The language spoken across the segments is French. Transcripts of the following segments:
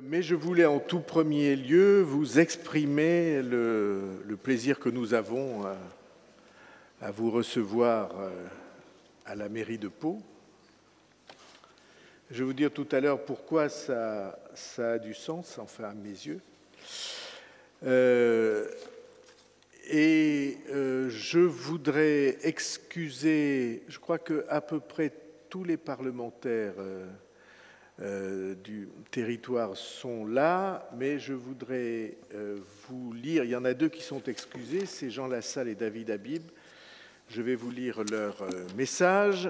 Mais je voulais en tout premier lieu vous exprimer le plaisir que nous avons à vous recevoir à la mairie de Pau. Je vais vous dire tout à l'heure pourquoi ça a du sens, enfin à mes yeux. Je voudrais excuser, je crois qu'à peu près tous les parlementaires du territoire sont là, mais je voudrais vous lire, il y en a deux qui sont excusés, c'est Jean Lassalle et David Habib. Je vais vous lire leur message.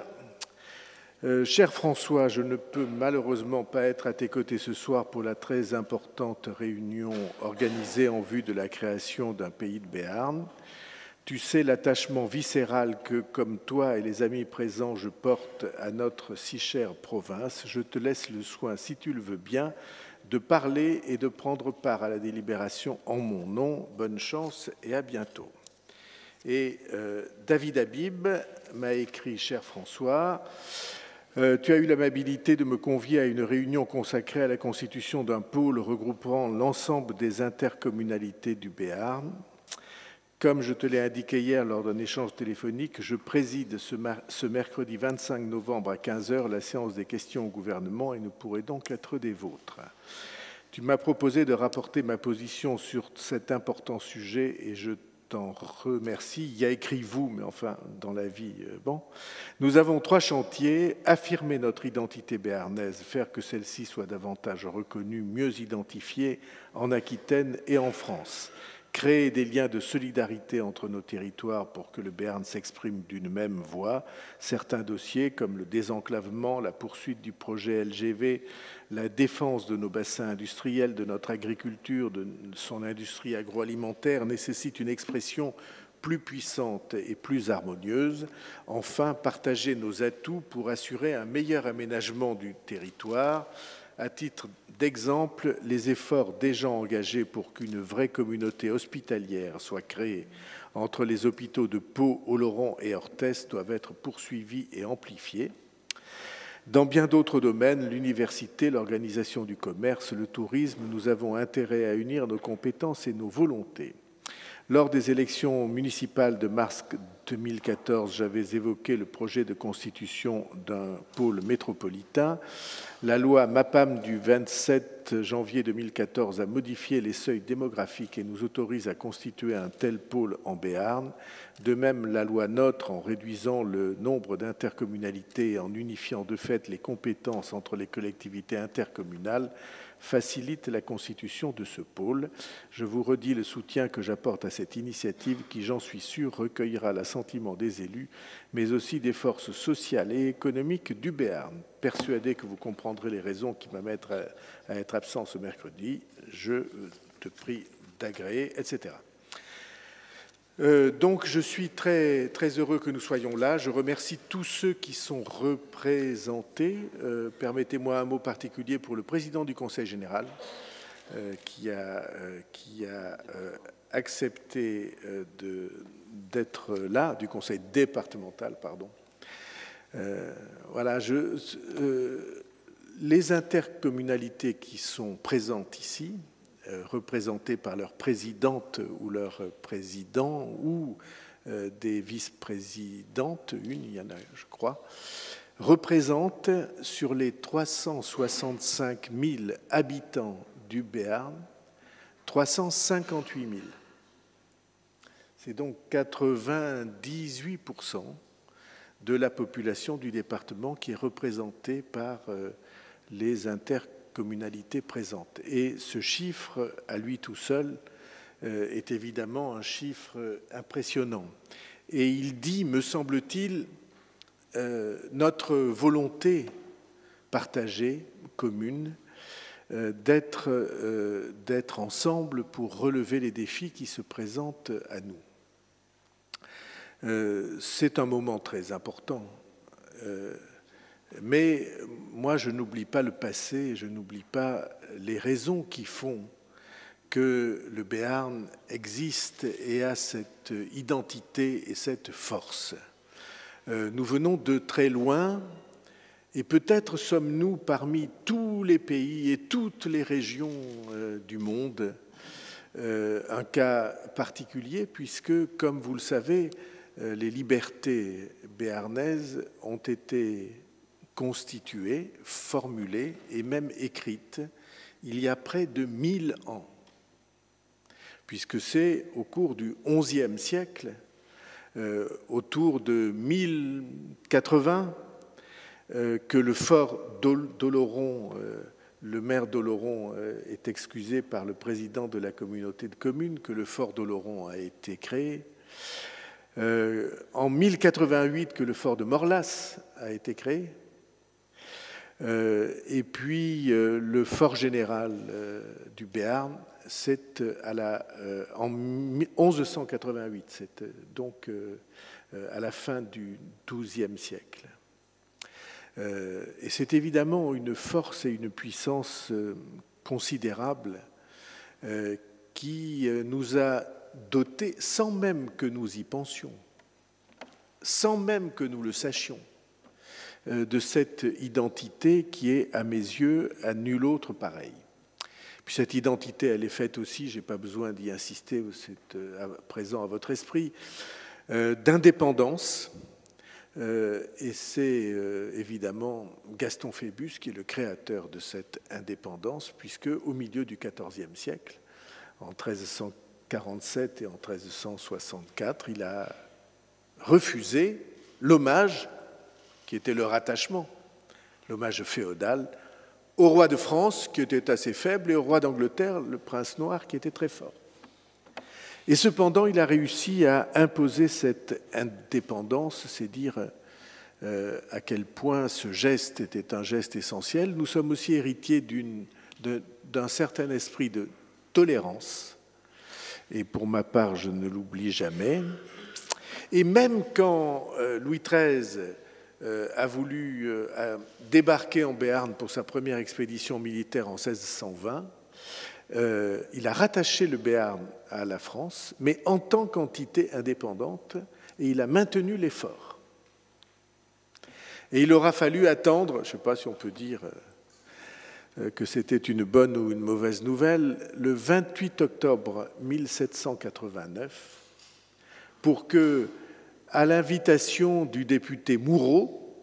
Cher François, je ne peux malheureusement pas être à tes côtés ce soir pour la très importante réunion organisée en vue de la création d'un pays de Béarn. Tu sais l'attachement viscéral que, comme toi et les amis présents, je porte à notre si chère province. Je te laisse le soin, si tu le veux bien, de parler et de prendre part à la délibération en mon nom. Bonne chance et à bientôt. Et David Habib m'a écrit, cher François, tu as eu l'amabilité de me convier à une réunion consacrée à la constitution d'un pôle regroupant l'ensemble des intercommunalités du Béarn. Comme je te l'ai indiqué hier lors d'un échange téléphonique, je préside ce mercredi 25 novembre à 15 h la séance des questions au gouvernement et ne pourrai donc être des vôtres. Tu m'as proposé de rapporter ma position sur cet important sujet et je t'en remercie. Il y a écrit vous, mais enfin, dans la vie, bon. Nous avons 3 chantiers: affirmer notre identité béarnaise, faire que celle-ci soit davantage reconnue, mieux identifiée en Aquitaine et en France. Créer des liens de solidarité entre nos territoires pour que le Béarn s'exprime d'une même voix. Certains dossiers, comme le désenclavement, la poursuite du projet LGV, la défense de nos bassins industriels, de notre agriculture, de son industrie agroalimentaire, nécessitent une expression plus puissante et plus harmonieuse. Enfin, partager nos atouts pour assurer un meilleur aménagement du territoire. À titre d'exemple, les efforts déjà engagés pour qu'une vraie communauté hospitalière soit créée entre les hôpitaux de Pau, Oloron et Orthez doivent être poursuivis et amplifiés. Dans bien d'autres domaines, l'université, l'organisation du commerce, le tourisme, nous avons intérêt à unir nos compétences et nos volontés. Lors des élections municipales de mars 2014, j'avais évoqué le projet de constitution d'un pôle métropolitain. La loi MAPAM du 27 janvier 2014 a modifié les seuils démographiques et nous autorise à constituer un tel pôle en Béarn. De même, la loi NOTRe, en réduisant le nombre d'intercommunalités et en unifiant de fait les compétences entre les collectivités intercommunales, facilite la constitution de ce pôle. Je vous redis le soutien que j'apporte à cette initiative qui, j'en suis sûr, recueillera l'assentiment des élus, mais aussi des forces sociales et économiques du Béarn. Persuadé que vous comprendrez les raisons qui m'amènent à être absent ce mercredi, je te prie d'agréer, etc. Donc, je suis très, très heureux que nous soyons là. Je remercie tous ceux qui sont représentés. Permettez-moi un mot particulier pour le président du Conseil général qui a accepté d'être là, du Conseil départemental, pardon. Voilà, les intercommunalités qui sont présentes ici, représentées par leur présidente ou leur président ou des vice-présidentes, il y en a, je crois, représentent sur les 365 000 habitants du Béarn, 358 000. C'est donc 98% de la population du département qui est représentée par les intercommunalités présentes. Et ce chiffre, à lui tout seul, est évidemment un chiffre impressionnant. Et il dit, me semble-t-il, notre volonté partagée, commune, d'être ensemble pour relever les défis qui se présentent à nous. C'est un moment très important, mais moi je n'oublie pas le passé, je n'oublie pas les raisons qui font que le Béarn existe et a cette identité et cette force. Nous venons de très loin Et peut-être sommes-nous parmi tous les pays et toutes les régions du monde un cas particulier, puisque, comme vous le savez, les libertés béarnaises ont été constituées, formulées et même écrites il y a près de 1000 ans, puisque c'est au cours du XIe siècle, autour de 1080, que le fort d'Oloron, le maire d'Oloron est excusé par le président de la communauté de communes, que le fort d'Oloron a été créé. En 1088, que le fort de Morlas a été créé. Et puis le fort général du Béarn, c'est en 1188, c'est donc à la fin du XIIe siècle. Et c'est évidemment une force et une puissance considérable qui nous a dotés, sans même que nous y pensions, sans même que nous le sachions, de cette identité qui est, à mes yeux, à nul autre pareille. Puis cette identité, elle est faite aussi, je n'ai pas besoin d'y insister, c'est présent à votre esprit, d'indépendance. Et c'est évidemment Gaston Phébus qui est le créateur de cette indépendance, puisque au milieu du XIVe siècle, en 1347 et en 1364, il a refusé l'hommage qui était le rattachement, l'hommage féodal, au roi de France, qui était assez faible, et au roi d'Angleterre, le prince noir, qui était très fort. Et cependant, il a réussi à imposer cette indépendance, c'est dire à quel point ce geste était un geste essentiel. Nous sommes aussi héritiers d'un certain esprit de tolérance, et pour ma part, je ne l'oublie jamais. Et même quand Louis XIII a voulu débarquer en Béarn pour sa première expédition militaire en 1620, il a rattaché le Béarn à la France, mais en tant qu'entité indépendante, et il a maintenu l'effort. Et il aura fallu attendre, je ne sais pas si on peut dire que c'était une bonne ou une mauvaise nouvelle, le 28 octobre 1789, pour que, à l'invitation du député Moureau,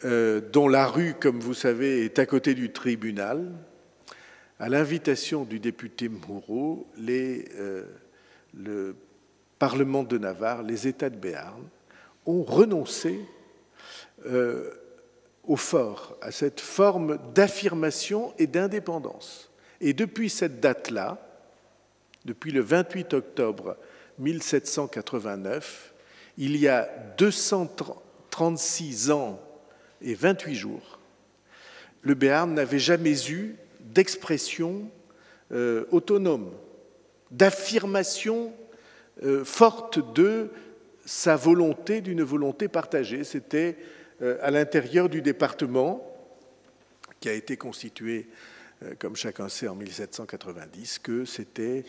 dont la rue, comme vous savez, est à côté du tribunal, à l'invitation du député Moureau, le Parlement de Navarre, les États de Béarn, ont renoncé au fort, à cette forme d'affirmation et d'indépendance. Et depuis cette date-là, depuis le 28 octobre 1789, il y a 236 ans et 28 jours, le Béarn n'avait jamais eu d'expression autonome, d'affirmation forte de sa volonté, d'une volonté partagée. C'était à l'intérieur du département, qui a été constitué, comme chacun sait, en 1790, que s'était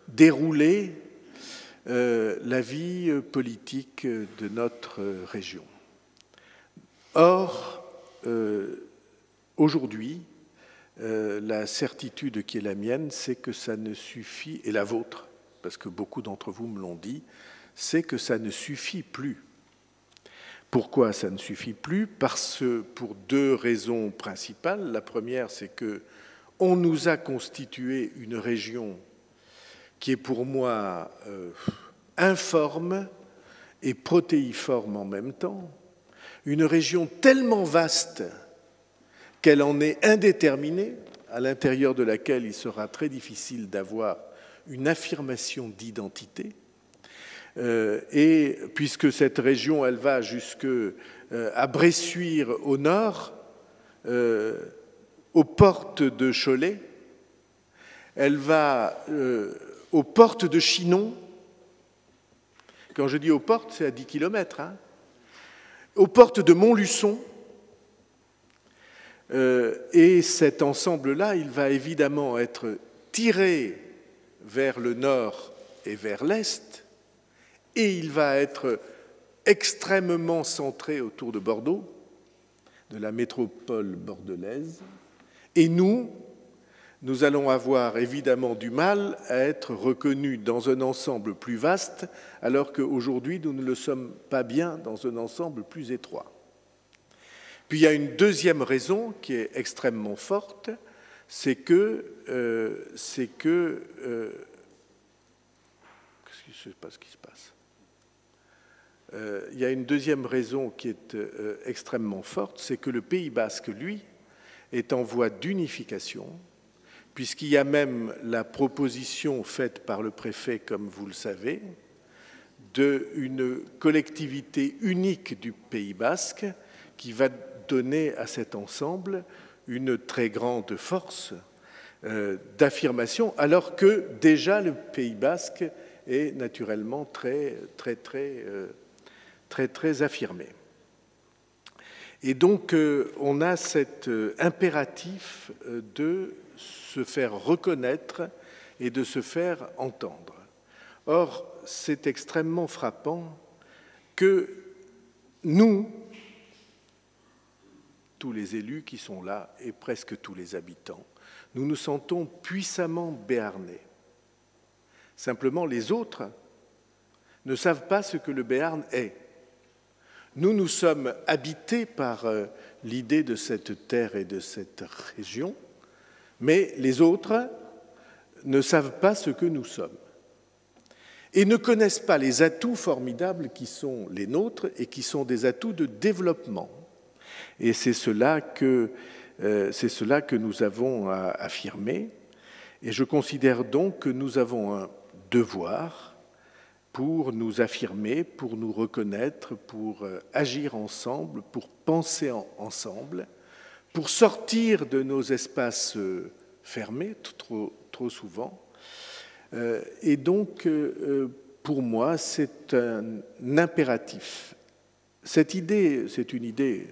déroulée la vie politique de notre région. Or, aujourd'hui, la certitude qui est la mienne, c'est que ça ne suffit, et la vôtre, parce que beaucoup d'entre vous me l'ont dit, c'est que ça ne suffit plus. Pourquoi ça ne suffit plus? Pour deux raisons principales. La première, c'est que on nous a constitué une région qui est pour moi informe et protéiforme en même temps, une région tellement vaste qu'elle en est indéterminée, à l'intérieur de laquelle il sera très difficile d'avoir une affirmation d'identité. Et puisque cette région, elle va jusqu'à Bressuire au nord, aux portes de Cholet, elle va aux portes de Chinon. Quand je dis aux portes, c'est à 10 km, hein, aux portes de Montluçon. Et cet ensemble-là, il va évidemment être tiré vers le nord et vers l'est, et il va être extrêmement centré autour de Bordeaux, de la métropole bordelaise. Et nous allons avoir évidemment du mal à être reconnus dans un ensemble plus vaste, alors qu'aujourd'hui, nous ne le sommes pas bien dans un ensemble plus étroit. Puis il y a une deuxième raison qui est extrêmement forte, c'est que je ne sais pas ce qui se passe. Il y a une deuxième raison qui est extrêmement forte, c'est que le Pays basque, lui, est en voie d'unification, puisqu'il y a même la proposition faite par le préfet, comme vous le savez, d'une collectivité unique du Pays basque qui va donner à cet ensemble une très grande force d'affirmation, alors que déjà le Pays basque est naturellement très affirmé. Et donc, on a cet impératif de se faire reconnaître et de se faire entendre. Or, c'est extrêmement frappant que nous, tous les élus qui sont là et presque tous les habitants, nous nous sentons puissamment béarnais. Simplement, les autres ne savent pas ce que le Béarn est. Nous sommes habités par l'idée de cette terre et de cette région, mais les autres ne savent pas ce que nous sommes et ne connaissent pas les atouts formidables qui sont les nôtres et qui sont des atouts de développement. Et c'est cela que nous avons à affirmer. Et je considère donc que nous avons un devoir pour nous affirmer, pour nous reconnaître, pour agir ensemble, pour penser ensemble, pour sortir de nos espaces fermés trop souvent. Et donc, pour moi, c'est un impératif. Cette idée, c'est une idée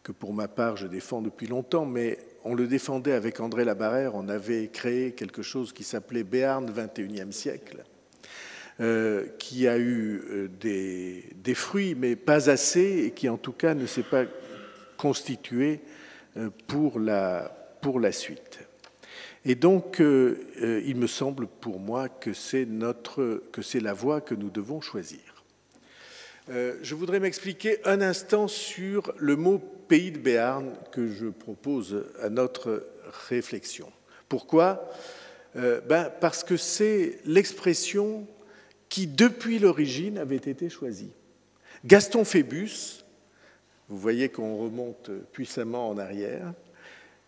que pour ma part je défends depuis longtemps, mais on le défendait avec André Labarrère, on avait créé quelque chose qui s'appelait Béarn 21e siècle, qui a eu des fruits, mais pas assez, et qui en tout cas ne s'est pas constitué pour la suite. Et donc, il me semble pour moi que c'est la voie que nous devons choisir. Je voudrais m'expliquer un instant sur le mot « pays de Béarn » que je propose à notre réflexion. Pourquoi ? Parce que c'est l'expression qui, depuis l'origine, avait été choisie. Gaston Phébus, vous voyez qu'on remonte puissamment en arrière,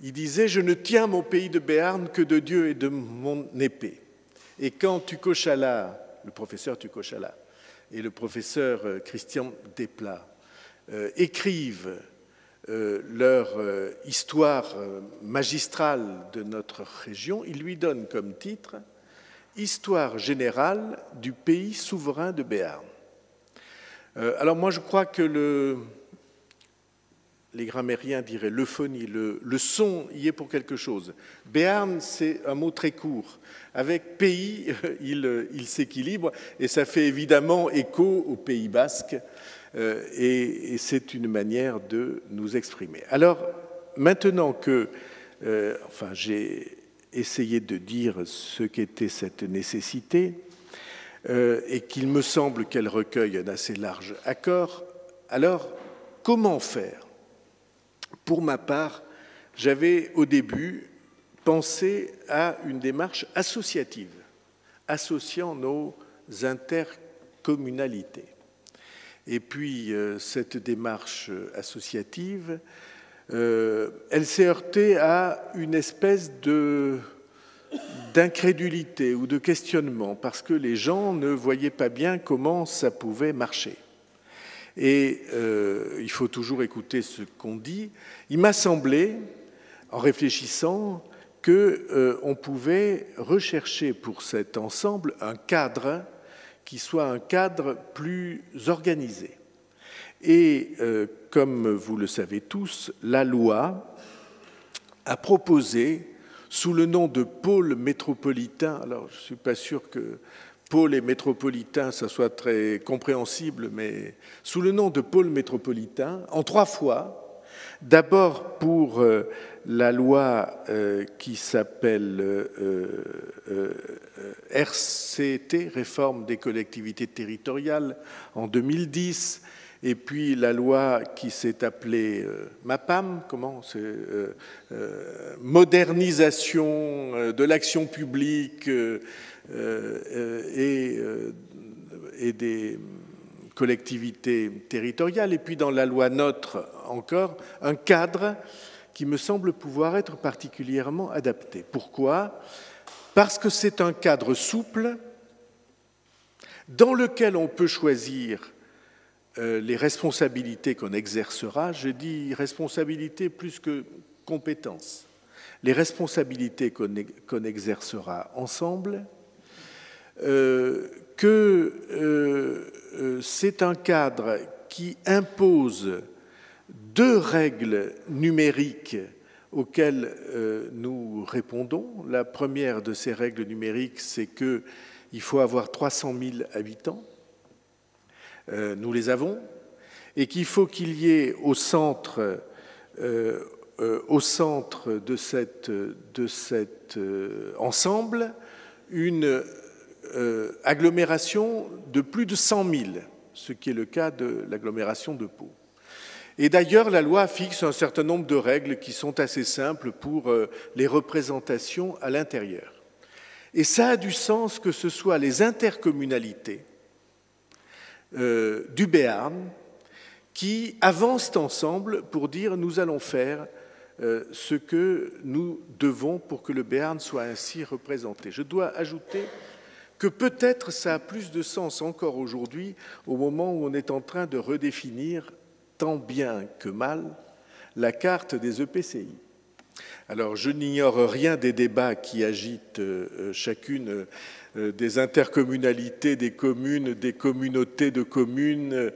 il disait « Je ne tiens mon pays de Béarn que de Dieu et de mon épée ». Et quand Tucochala, le professeur Tucochala, et le professeur Christian Desplat écrivent leur histoire magistrale de notre région, ils lui donnent comme titre « Histoire générale du pays souverain de Béarn ». Alors moi je crois que les grammairiens diraient l'euphonie, le son y est pour quelque chose. Béarn, c'est un mot très court. Avec pays, il s'équilibre et ça fait évidemment écho au Pays basque et c'est une manière de nous exprimer. Alors, maintenant que j'ai essayé de dire ce qu'était cette nécessité et qu'il me semble qu'elle recueille un assez large accord, alors comment faire ? Pour ma part, j'avais au début pensé à une démarche associative, associant nos intercommunalités. Et puis, cette démarche associative, elle s'est heurtée à une espèce d'incrédulité ou de questionnement, parce que les gens ne voyaient pas bien comment ça pouvait marcher. Et il faut toujours écouter ce qu'on dit. Il m'a semblé, en réfléchissant, qu'on pouvait rechercher pour cet ensemble un cadre qui soit un cadre plus organisé. Et comme vous le savez tous, la loi a proposé, sous le nom de pôle métropolitain, alors je ne suis pas sûr que pôle et métropolitain, ça soit très compréhensible, mais sous le nom de pôle métropolitain, en 3 fois, D'abord pour la loi qui s'appelle RCT, Réforme des collectivités territoriales, en 2010, et puis la loi qui s'est appelée MAPAM, Modernisation de l'action publique et des collectivités territoriales, et puis dans la loi NOTRe encore, un cadre qui me semble pouvoir être particulièrement adapté. Pourquoi ? Parce que c'est un cadre souple dans lequel on peut choisir les responsabilités qu'on exercera. Je dis responsabilités plus que compétences. Les responsabilités qu'on exercera ensemble, c'est un cadre qui impose 2 règles numériques auxquelles nous répondons. La première de ces règles numériques, c'est qu'il faut avoir 300 000 habitants. Nous les avons. Et qu'il faut qu'il y ait au centre de cet ensemble une agglomération de plus de 100 000, ce qui est le cas de l'agglomération de Pau. Et d'ailleurs, la loi fixe un certain nombre de règles qui sont assez simples pour les représentations à l'intérieur. Et ça a du sens que ce soit les intercommunalités du Béarn qui avancent ensemble pour dire « nous allons faire ce que nous devons pour que le Béarn soit ainsi représenté ». Je dois ajouter que peut-être ça a plus de sens encore aujourd'hui au moment où on est en train de redéfinir tant bien que mal la carte des EPCI. Alors, je n'ignore rien des débats qui agitent chacune des intercommunalités, des communes, des communautés de communes,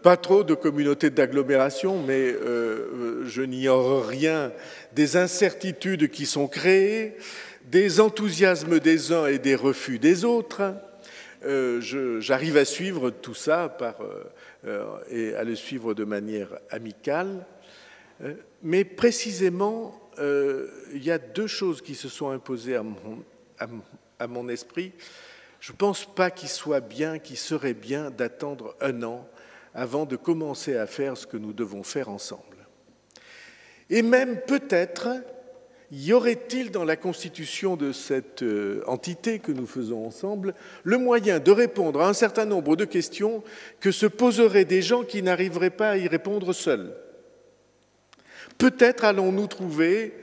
pas trop de communautés d'agglomération, mais je n'ignore rien des incertitudes qui sont créées, des enthousiasmes des uns et des refus des autres. J'arrive à suivre tout ça et à le suivre de manière amicale. Mais précisément, il y a 2 choses qui se sont imposées à mon esprit. Je ne pense pas qu'il serait bien d'attendre 1 an avant de commencer à faire ce que nous devons faire ensemble. Et même peut-être, y aurait-il dans la constitution de cette entité que nous faisons ensemble le moyen de répondre à un certain nombre de questions que se poseraient des gens qui n'arriveraient pas à y répondre seuls. Peut-être allons-nous trouver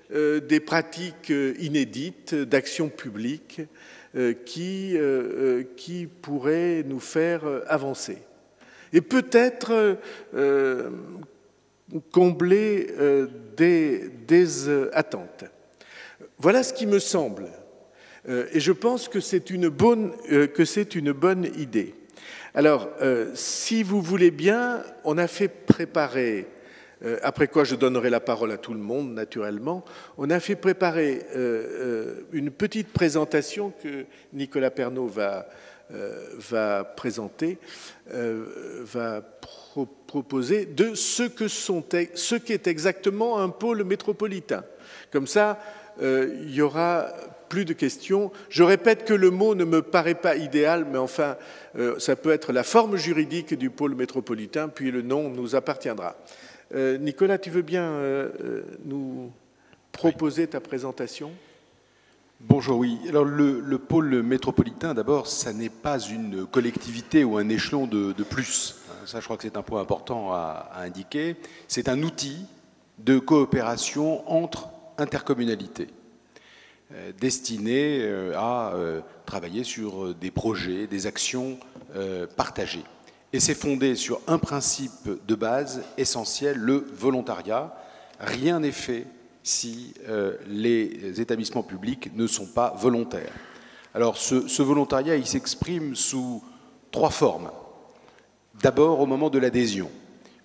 des pratiques inédites d'action publique qui pourraient nous faire avancer. Et peut-être combler des attentes. Voilà ce qui me semble. Et je pense que c'est une bonne idée. Alors, si vous voulez bien, on a fait préparer, après quoi je donnerai la parole à tout le monde, naturellement, on a fait préparer une petite présentation que Nicolas Pernaut va présenter, va proposer de ce qu'est exactement un pôle métropolitain. Comme ça, il y aura plus de questions. Je répète que le mot ne me paraît pas idéal, mais enfin, ça peut être la forme juridique du pôle métropolitain, puis le nom nous appartiendra. Nicolas, tu veux bien nous proposer ta présentation ? Bonjour, oui. Alors le pôle métropolitain, d'abord, ça n'est pas une collectivité ou un échelon de plus. Ça, je crois que c'est un point important à indiquer. C'est un outil de coopération entre intercommunalités destiné à travailler sur des projets, des actions partagées. Et c'est fondé sur un principe de base essentiel, le volontariat. Rien n'est fait si les établissements publics ne sont pas volontaires. Alors ce volontariat, il s'exprime sous 3 formes. D'abord au moment de l'adhésion,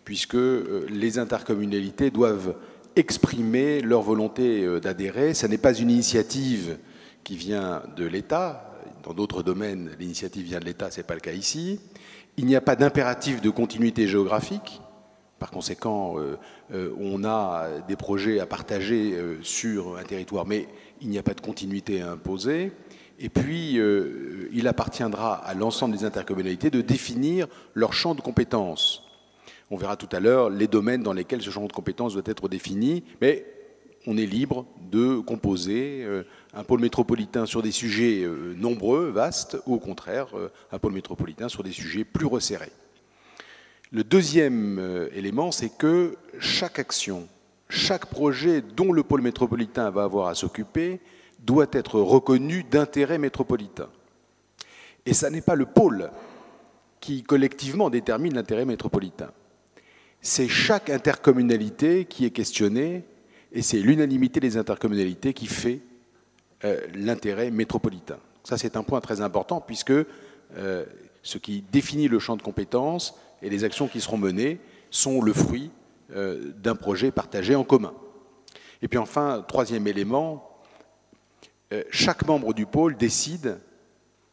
puisque les intercommunalités doivent exprimer leur volonté d'adhérer. Ce n'est pas une initiative qui vient de l'État. Dans d'autres domaines, l'initiative vient de l'État, ce n'est pas le cas ici. Il n'y a pas d'impératif de continuité géographique. Par conséquent, on a des projets à partager sur un territoire, mais il n'y a pas de continuité à imposer. Et puis, il appartiendra à l'ensemble des intercommunalités de définir leur champ de compétences. On verra tout à l'heure les domaines dans lesquels ce champ de compétences doit être défini, mais on est libre de composer un pôle métropolitain sur des sujets nombreux, vastes, ou au contraire, un pôle métropolitain sur des sujets plus resserrés. Le deuxième élément, c'est que chaque action, chaque projet dont le pôle métropolitain va avoir à s'occuper doit être reconnu d'intérêt métropolitain. Et ça n'est pas le pôle qui collectivement détermine l'intérêt métropolitain. C'est chaque intercommunalité qui est questionnée et c'est l'unanimité des intercommunalités qui fait l'intérêt métropolitain. Ça, c'est un point très important puisque ce qui définit le champ de compétences et les actions qui seront menées sont le fruit d'un projet partagé en commun. Et puis enfin, troisième élément, chaque membre du pôle décide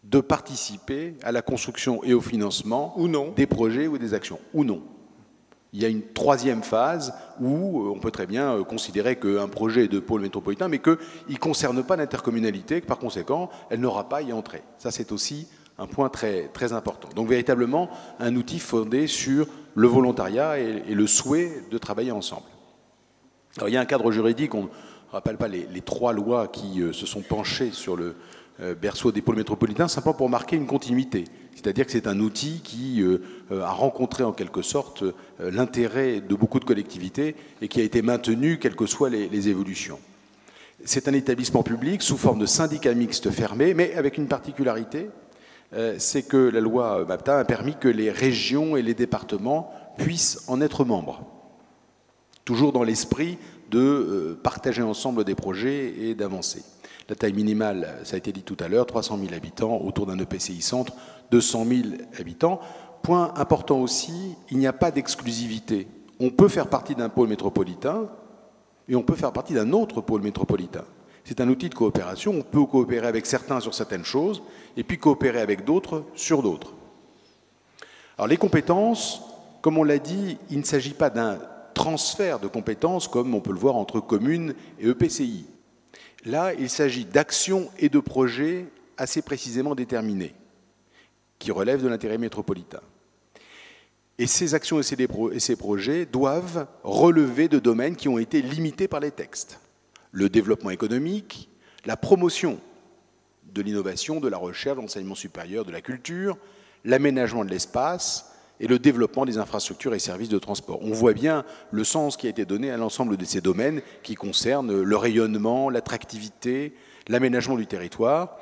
de participer à la construction et au financement ou non des projets ou des actions, ou non. Il y a une troisième phase où on peut très bien considérer qu'un projet est de pôle métropolitain, mais qu'il ne concerne pas l'intercommunalité, que par conséquent, elle n'aura pas à y entrer. Ça, c'est aussi un point très, très important. Donc, véritablement, un outil fondé sur le volontariat et le souhait de travailler ensemble. Alors, il y a un cadre juridique, on ne rappelle pas les trois lois qui se sont penchées sur le berceau des pôles métropolitains, simplement pour marquer une continuité. C'est-à-dire que c'est un outil qui a rencontré en quelque sorte l'intérêt de beaucoup de collectivités et qui a été maintenu quelles que soient les évolutions. C'est un établissement public sous forme de syndicat mixte fermé, mais avec une particularité, c'est que la loi MAPTA a permis que les régions et les départements puissent en être membres. Toujours dans l'esprit de partager ensemble des projets et d'avancer. La taille minimale, ça a été dit tout à l'heure, 300 000 habitants, autour d'un EPCI centre, 200 000 habitants. Point important aussi, il n'y a pas d'exclusivité. On peut faire partie d'un pôle métropolitain et on peut faire partie d'un autre pôle métropolitain. C'est un outil de coopération, on peut coopérer avec certains sur certaines choses et puis coopérer avec d'autres sur d'autres. Alors les compétences, comme on l'a dit, il ne s'agit pas d'un transfert de compétences comme on peut le voir entre communes et EPCI. Là, il s'agit d'actions et de projets assez précisément déterminés, qui relèvent de l'intérêt métropolitain. Et ces actions et ces projets doivent relever de domaines qui ont été limités par les textes. Le développement économique, la promotion de l'innovation, de la recherche, de l'enseignement supérieur, de la culture, l'aménagement de l'espace et le développement des infrastructures et services de transport. On voit bien le sens qui a été donné à l'ensemble de ces domaines qui concernent le rayonnement, l'attractivité, l'aménagement du territoire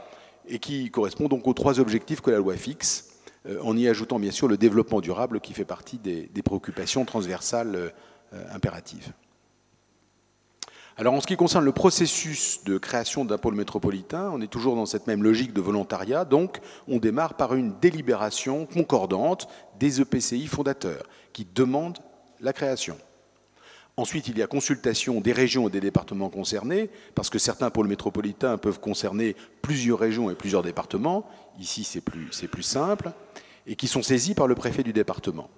et qui correspond donc aux trois objectifs que la loi fixe, en y ajoutant bien sûr le développement durable qui fait partie des préoccupations transversales impératives. Alors en ce qui concerne le processus de création d'un pôle métropolitain, on est toujours dans cette même logique de volontariat, donc on démarre par une délibération concordante des EPCI fondateurs qui demandent la création. Ensuite, il y a consultation des régions et des départements concernés, parce que certains pôles métropolitains peuvent concerner plusieurs régions et plusieurs départements, ici c'est plus simple, et qui sont saisis par le préfet du département.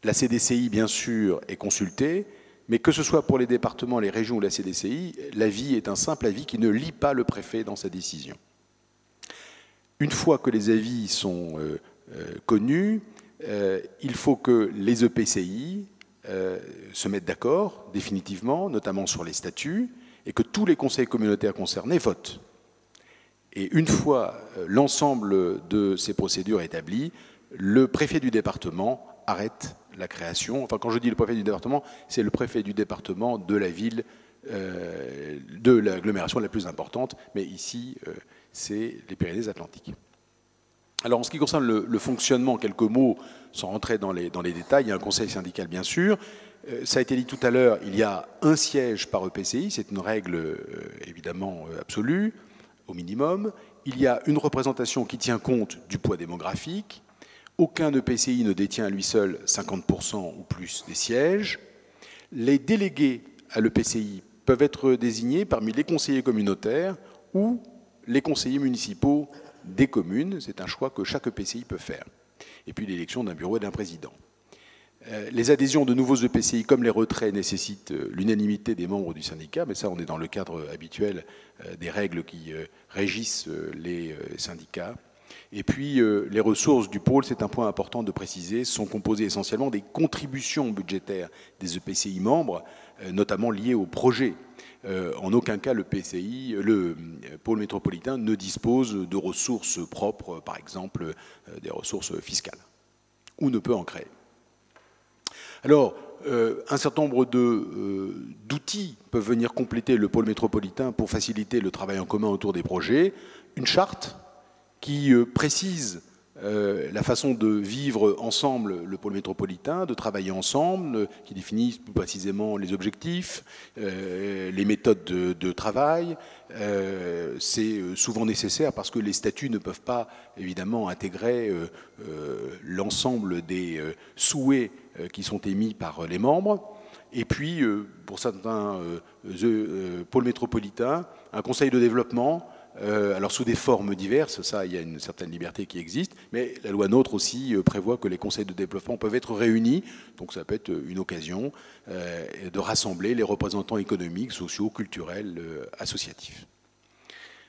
La CDCI, bien sûr, est consultée, mais que ce soit pour les départements, les régions ou la CDCI, l'avis est un simple avis qui ne lie pas le préfet dans sa décision. Une fois que les avis sont connus, il faut que les EPCI se mettent d'accord définitivement, notamment sur les statuts, et que tous les conseils communautaires concernés votent. Et une fois l'ensemble de ces procédures établies, le préfet du département arrête la création. Enfin, quand je dis le préfet du département, c'est le préfet du département de la ville, de l'agglomération la plus importante, mais ici, c'est les Pyrénées-Atlantiques. Alors, en ce qui concerne le fonctionnement, quelques mots, sans rentrer dans les détails, il y a un conseil syndical, bien sûr. Ça a été dit tout à l'heure, il y a un siège par EPCI, c'est une règle évidemment absolue, au minimum. Il y a une représentation qui tient compte du poids démographique. Aucun EPCI ne détient à lui seul 50% ou plus des sièges. Les délégués à l'EPCI peuvent être désignés parmi les conseillers communautaires ou les conseillers municipaux des communes. C'est un choix que chaque EPCI peut faire. Et puis l'élection d'un bureau et d'un président. Les adhésions de nouveaux EPCI comme les retraits nécessitent l'unanimité des membres du syndicat, mais ça on est dans le cadre habituel des règles qui régissent les syndicats. Et puis les ressources du pôle, c'est un point important de préciser, sont composées essentiellement des contributions budgétaires des EPCI membres, notamment liées au projet. En aucun cas le pôle métropolitain ne dispose de ressources propres, par exemple des ressources fiscales, ou ne peut en créer. Alors, un certain nombre d'outils peuvent venir compléter le pôle métropolitain pour faciliter le travail en commun autour des projets. Une charte qui précise la façon de vivre ensemble le pôle métropolitain, de travailler ensemble, qui définit plus précisément les objectifs, les méthodes de travail. C'est souvent nécessaire parce que les statuts ne peuvent pas évidemment intégrer l'ensemble des souhaits qui sont émis par les membres. Et puis, pour certains pôles métropolitains, un conseil de développement, alors sous des formes diverses, ça, il y a une certaine liberté qui existe, mais la loi NOTRe aussi prévoit que les conseils de développement peuvent être réunis, donc ça peut être une occasion de rassembler les représentants économiques, sociaux, culturels, associatifs.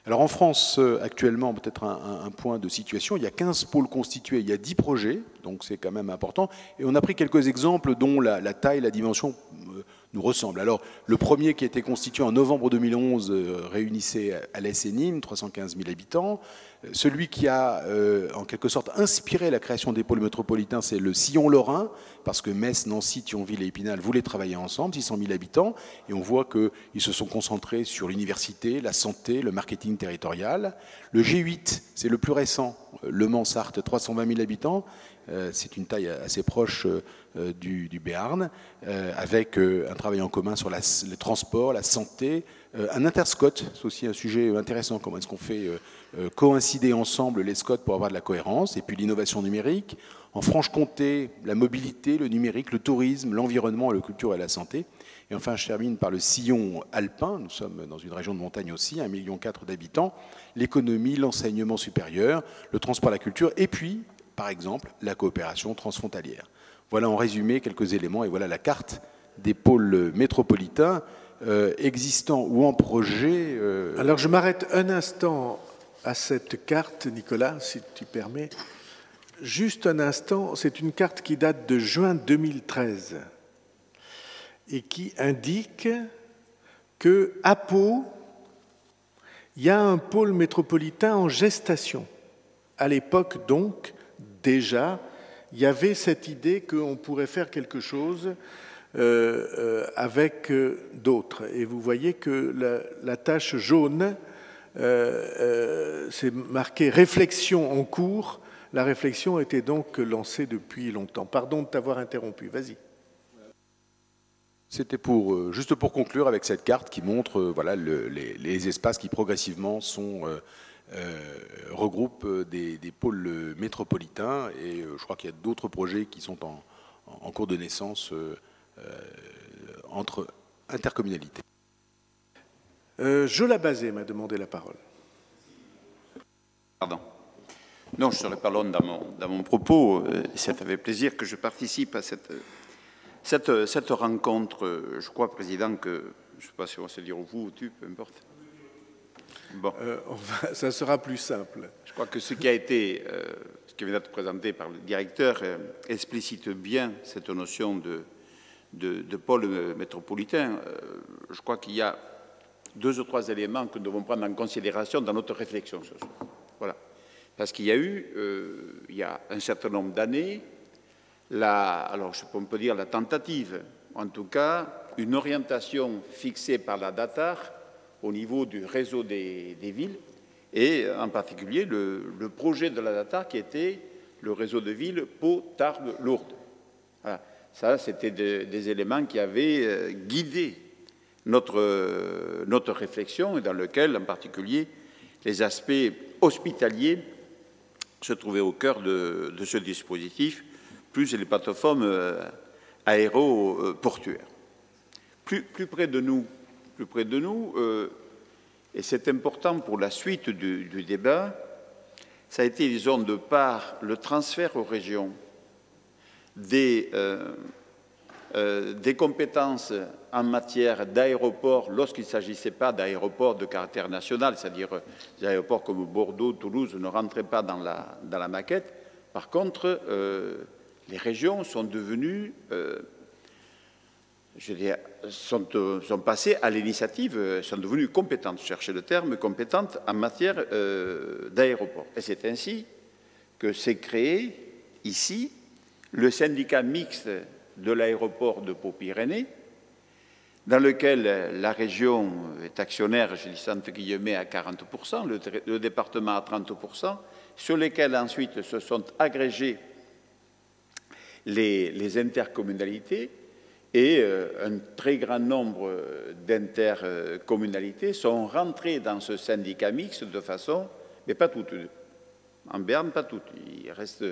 Alors en France, actuellement, peut-être un point de situation, il y a 15 pôles constitués, il y a 10 projets, donc c'est quand même important, et on a pris quelques exemples dont la taille, la dimension nous ressemblent. Alors le premier qui a été constitué en novembre 2011 réunissait à l'Alès et Nîmes 315 000 habitants. Celui qui a en quelque sorte inspiré la création des pôles métropolitains, c'est le sillon lorrain, parce que Metz, Nancy, Thionville et Épinal voulaient travailler ensemble, 600 000 habitants, et on voit qu'ils se sont concentrés sur l'université, la santé, le marketing territorial. Le G8, c'est le plus récent, Le Mans-Sarthe, 320 000 habitants, c'est une taille assez proche du Béarn, avec un travail en commun sur les transports, la santé, un interscot, c'est aussi un sujet intéressant, comment est-ce qu'on fait coïncider ensemble les SCOT pour avoir de la cohérence, et puis l'innovation numérique. En Franche-Comté, la mobilité, le numérique, le tourisme, l'environnement, la culture et la santé. Et enfin, je termine par le sillon alpin, nous sommes dans une région de montagne aussi, 1,4 million d'habitants, l'économie, l'enseignement supérieur, le transport, la culture, et puis, par exemple, la coopération transfrontalière. Voilà en résumé quelques éléments, et voilà la carte des pôles métropolitains existants ou en projet. Alors je m'arrête un instant à cette carte, Nicolas, si tu permets. Juste un instant, c'est une carte qui date de juin 2013 et qui indique qu'à Pau, il y a un pôle métropolitain en gestation. À l'époque, donc, déjà, il y avait cette idée qu'on pourrait faire quelque chose avec d'autres. Et vous voyez que la tache jaune, c'est marqué « Réflexion en cours ». La réflexion était donc lancée depuis longtemps. Pardon de t'avoir interrompu, vas-y. C'était juste pour conclure avec cette carte qui montre voilà, les espaces qui progressivement regroupent des pôles métropolitains. Et je crois qu'il y a d'autres projets qui sont en cours de naissance entre intercommunalités. Jola Bazet m'a demandé la parole. Pardon. Non, je ne serai pas long dans mon propos. C'est avec plaisir que je participe à cette rencontre. Je crois, Président, que, je ne sais pas si on va se dire vous ou tu, peu importe. Bon. Ça sera plus simple. Je crois que ce qui vient d'être présenté par le directeur explicite bien cette notion de pôle métropolitain. Je crois qu'il y a 2 ou 3 éléments que nous devons prendre en considération dans notre réflexion ce soir. Voilà. Parce qu'il y a eu, il y a un certain nombre d'années, alors on peut dire la tentative, en tout cas, une orientation fixée par la DATAR au niveau du réseau des villes, et en particulier le projet de la DATAR qui était le réseau de villes Pau, Tarbes, Lourdes. Voilà. Ça, c'était des éléments qui avaient guidé notre réflexion et dans lequel, en particulier, les aspects hospitaliers se trouvaient au cœur de ce dispositif, plus les plateformes aéroportuaires. Plus près de nous, et c'est important pour la suite du débat, ça a été, disons, de par le transfert aux régions des compétences en matière d'aéroport lorsqu'il ne s'agissait pas d'aéroports de caractère national, c'est-à-dire des aéroports comme Bordeaux, Toulouse ne rentraient pas dans la maquette. Par contre, les régions sont devenues, sont passées à l'initiative, sont devenues compétentes, je cherchais le terme, compétentes en matière d'aéroport. Et c'est ainsi que s'est créé ici le syndicat mixte de l'aéroport de Pau-Pyrénées, dans lequel la région est actionnaire, je dis ça entre guillemets, à 40%, le département à 30%, sur lesquels ensuite se sont agrégés les intercommunalités, et un très grand nombre d'intercommunalités sont rentrées dans ce syndicat mixte de façon, mais pas toutes, en Béarn, pas toutes. Il reste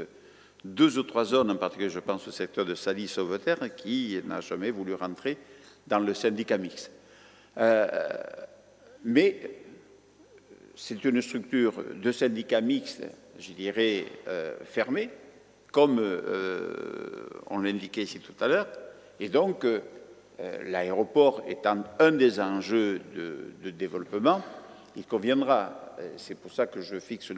2 ou 3 zones, en particulier je pense au secteur de Sally-Sauveterre, qui n'a jamais voulu rentrer dans le syndicat mixte. Mais c'est une structure de syndicat mixte, je dirais, fermée, comme on l'indiquait ici tout à l'heure, et donc l'aéroport étant un des enjeux de développement, il conviendra, c'est pour ça que je fixe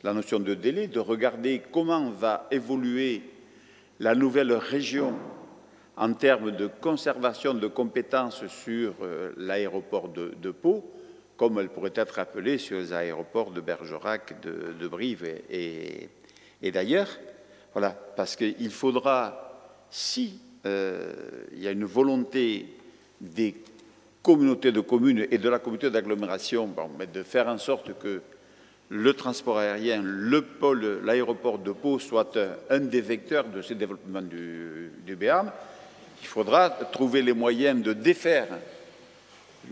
la notion de délai, de regarder comment va évoluer la nouvelle région en termes de conservation de compétences sur l'aéroport de Pau, comme elle pourrait être appelée sur les aéroports de Bergerac, de Brive et d'ailleurs. Voilà, parce qu'il faudra, si il y a une volonté des communautés de communes et de la communauté d'agglomération, de faire en sorte que le transport aérien, l'aéroport de Pau soit un des vecteurs de ce développement du Béarn, il faudra trouver les moyens de défaire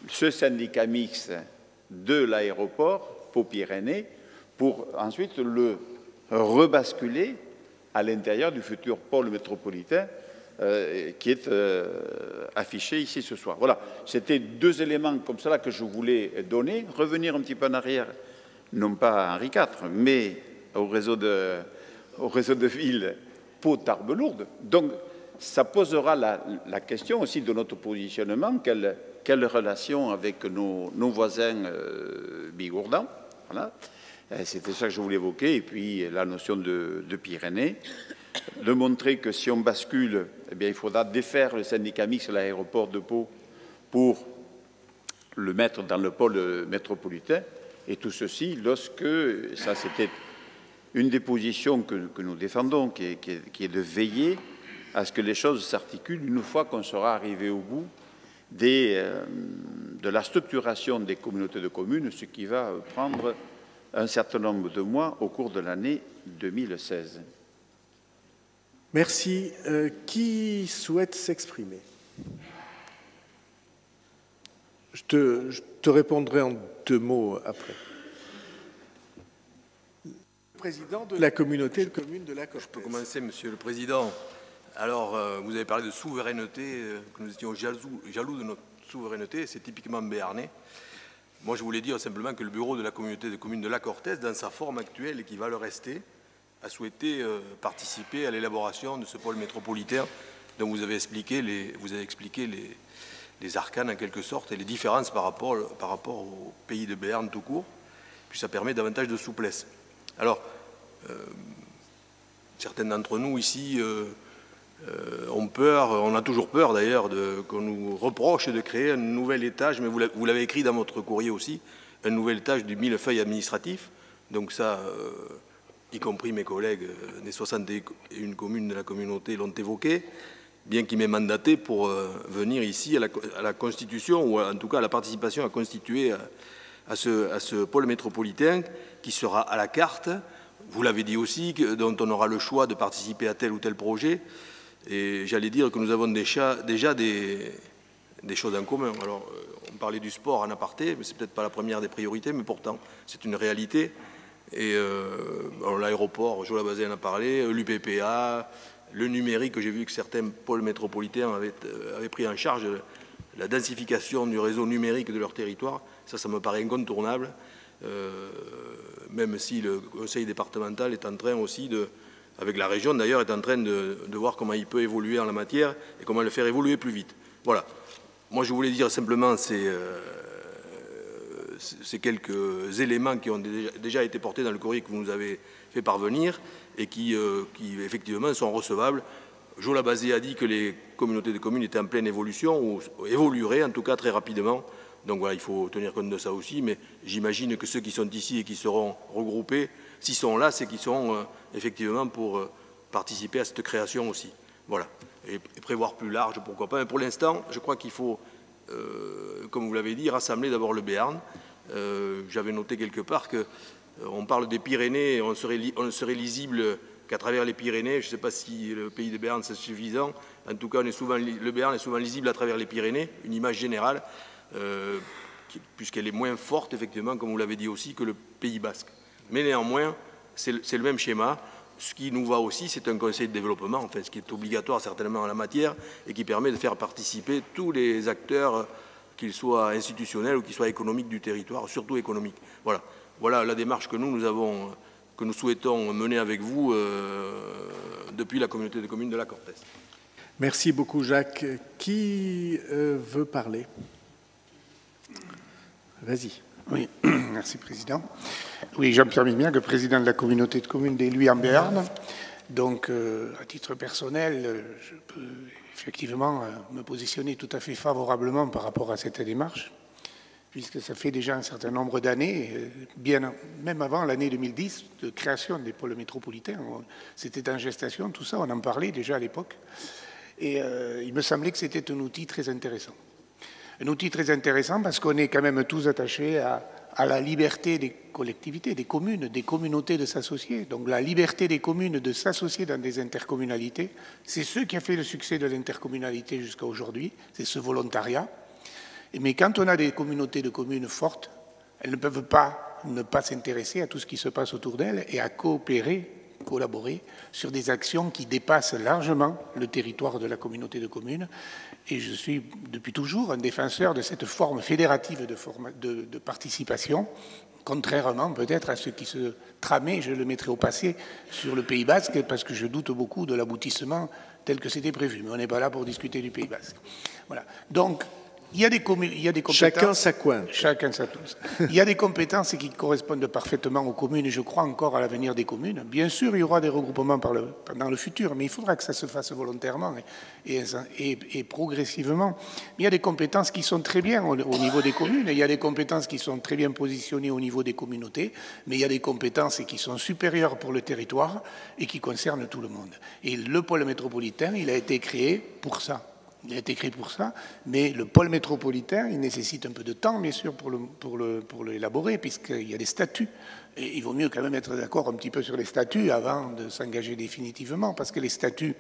ce syndicat mixte de l'aéroport Pau-Pyrénées pour ensuite le rebasculer à l'intérieur du futur pôle métropolitain qui est affiché ici ce soir. Voilà, c'était 2 éléments comme cela que je voulais donner. Revenir un petit peu en arrière, non pas à Henri IV, mais au réseau de ville Pau-Tarbes-Lourdes. Donc, ça posera la question aussi de notre positionnement, quelle relation avec nos voisins bigourdans. Voilà. C'était ça que je voulais évoquer. Et puis la notion de Pyrénées, de montrer que si on bascule, eh bien, il faudra défaire le syndicat mixte à l'aéroport de Pau pour le mettre dans le pôle métropolitain. Et tout ceci, lorsque, ça c'était une des positions que nous défendons, qui est de veiller à ce que les choses s'articulent une fois qu'on sera arrivé au bout de la structuration des communautés de communes, ce qui va prendre un certain nombre de mois au cours de l'année 2016. Merci. Qui souhaite s'exprimer? Je te répondrai en 2 mots après. Le président de la communauté de communes de la Cortèze. Je peux commencer, Monsieur le Président. Alors, vous avez parlé de souveraineté, que nous étions jaloux de notre souveraineté, c'est typiquement béarnais. Moi, je voulais dire simplement que le bureau de la communauté de communes de la Cortèze, dans sa forme actuelle et qui va le rester, a souhaité participer à l'élaboration de ce pôle métropolitain dont vous avez expliqué les arcanes en quelque sorte et les différences par rapport au pays de Béarn tout court, puis ça permet davantage de souplesse. Alors, certains d'entre nous ici ont peur, on a toujours peur d'ailleurs qu'on nous reproche de créer un nouvel étage, mais vous l'avez écrit dans votre courrier aussi, un nouvel étage du millefeuille administratif. Donc ça, y compris mes collègues des 61 communes de la communauté l'ont évoqué, bien qu'ils m'aient mandaté pour venir ici à la constitution, ou en tout cas à la participation à constituer à ce pôle métropolitain qui sera à la carte. Vous l'avez dit aussi, dont on aura le choix de participer à tel ou tel projet. Et j'allais dire que nous avons déjà des choses en commun. Alors, on parlait du sport en aparté, mais c'est peut-être pas la première des priorités, mais pourtant, c'est une réalité. Et l'aéroport, Jola Bazin en a parlé, l'UPPA, le numérique, j'ai vu que certains pôles métropolitains avaient pris en charge la densification du réseau numérique de leur territoire. Ça me paraît incontournable, même si le conseil départemental est en train aussi avec la région d'ailleurs, est en train de voir comment il peut évoluer en la matière et comment le faire évoluer plus vite. Voilà. Moi, je voulais dire simplement ces quelques éléments qui ont déjà été portés dans le courrier que vous nous avez fait parvenir et qui effectivement sont recevables. Jola Bazé a dit que les communautés de communes étaient en pleine évolution, ou évolueraient en tout cas très rapidement. Donc voilà, il faut tenir compte de ça aussi, mais j'imagine que ceux qui sont ici et qui seront regroupés, s'ils sont là, c'est qu'ils sont effectivement pour participer à cette création aussi. Voilà. Et prévoir plus large, pourquoi pas. Mais pour l'instant, je crois qu'il faut, comme vous l'avez dit, rassembler d'abord le Béarn. J'avais noté quelque part qu'on parle des Pyrénées, on serait lisible qu'à travers les Pyrénées. Je ne sais pas si le pays de Béarn c'est suffisant. En tout cas, le Béarn est souvent lisible à travers les Pyrénées, une image générale, puisqu'elle est moins forte, effectivement, comme vous l'avez dit aussi, que le Pays Basque. Mais néanmoins, c'est le même schéma. Ce qui nous va aussi, c'est un conseil de développement, enfin, ce qui est obligatoire certainement en la matière, et qui permet de faire participer tous les acteurs, qu'ils soient institutionnels ou qu'ils soient économiques du territoire, surtout économiques. Voilà. Voilà la démarche que nous souhaitons mener avec vous depuis la communauté de communes de la Cortèze. Merci beaucoup, Jacques. Qui veut parler? Vas-y. Oui, merci, Président. Oui, Jean-Pierre Mimiac, président de la communauté de communes des Luys en Béarn. Donc, à titre personnel, je peux effectivement me positionner tout à fait favorablement par rapport à cette démarche, puisque ça fait déjà un certain nombre d'années, bien même avant l'année 2010, de création des pôles métropolitains. C'était en gestation, tout ça, on en parlait déjà à l'époque. Et il me semblait que c'était un outil très intéressant. Un outil très intéressant parce qu'on est quand même tous attachés à la liberté des collectivités, des communes, des communautés de s'associer. Donc la liberté des communes de s'associer dans des intercommunalités, c'est ce qui a fait le succès de l'intercommunalité jusqu'à aujourd'hui, c'est ce volontariat. Mais quand on a des communautés de communes fortes, elles ne peuvent pas ne pas s'intéresser à tout ce qui se passe autour d'elles et à coopérer, collaborer sur des actions qui dépassent largement le territoire de la communauté de communes. Et je suis depuis toujours un défenseur de cette forme fédérative de participation, contrairement peut-être à ce qui se tramait, je le mettrai au passé, sur le Pays Basque, parce que je doute beaucoup de l'aboutissement tel que c'était prévu. Mais on n'est pas là pour discuter du Pays Basque. Voilà. Donc, il y a des compétences. Chacun sa coin. Chacun sa touche. Il y a des compétences qui correspondent parfaitement aux communes et je crois encore à l'avenir des communes. Bien sûr, il y aura des regroupements dans le futur, mais il faudra que ça se fasse volontairement et progressivement. Il y a des compétences qui sont très bien au niveau des communes, il y a des compétences qui sont très bien positionnées au niveau des communautés, mais il y a des compétences qui sont supérieures pour le territoire et qui concernent tout le monde. Et le pôle métropolitain, il a été créé pour ça. Il a été créé pour ça, mais le pôle métropolitain, il nécessite un peu de temps, bien sûr, pour l'élaborer, puisqu'il y a des statuts. Et il vaut mieux quand même être d'accord un petit peu sur les statuts avant de s'engager définitivement, parce que les statuts,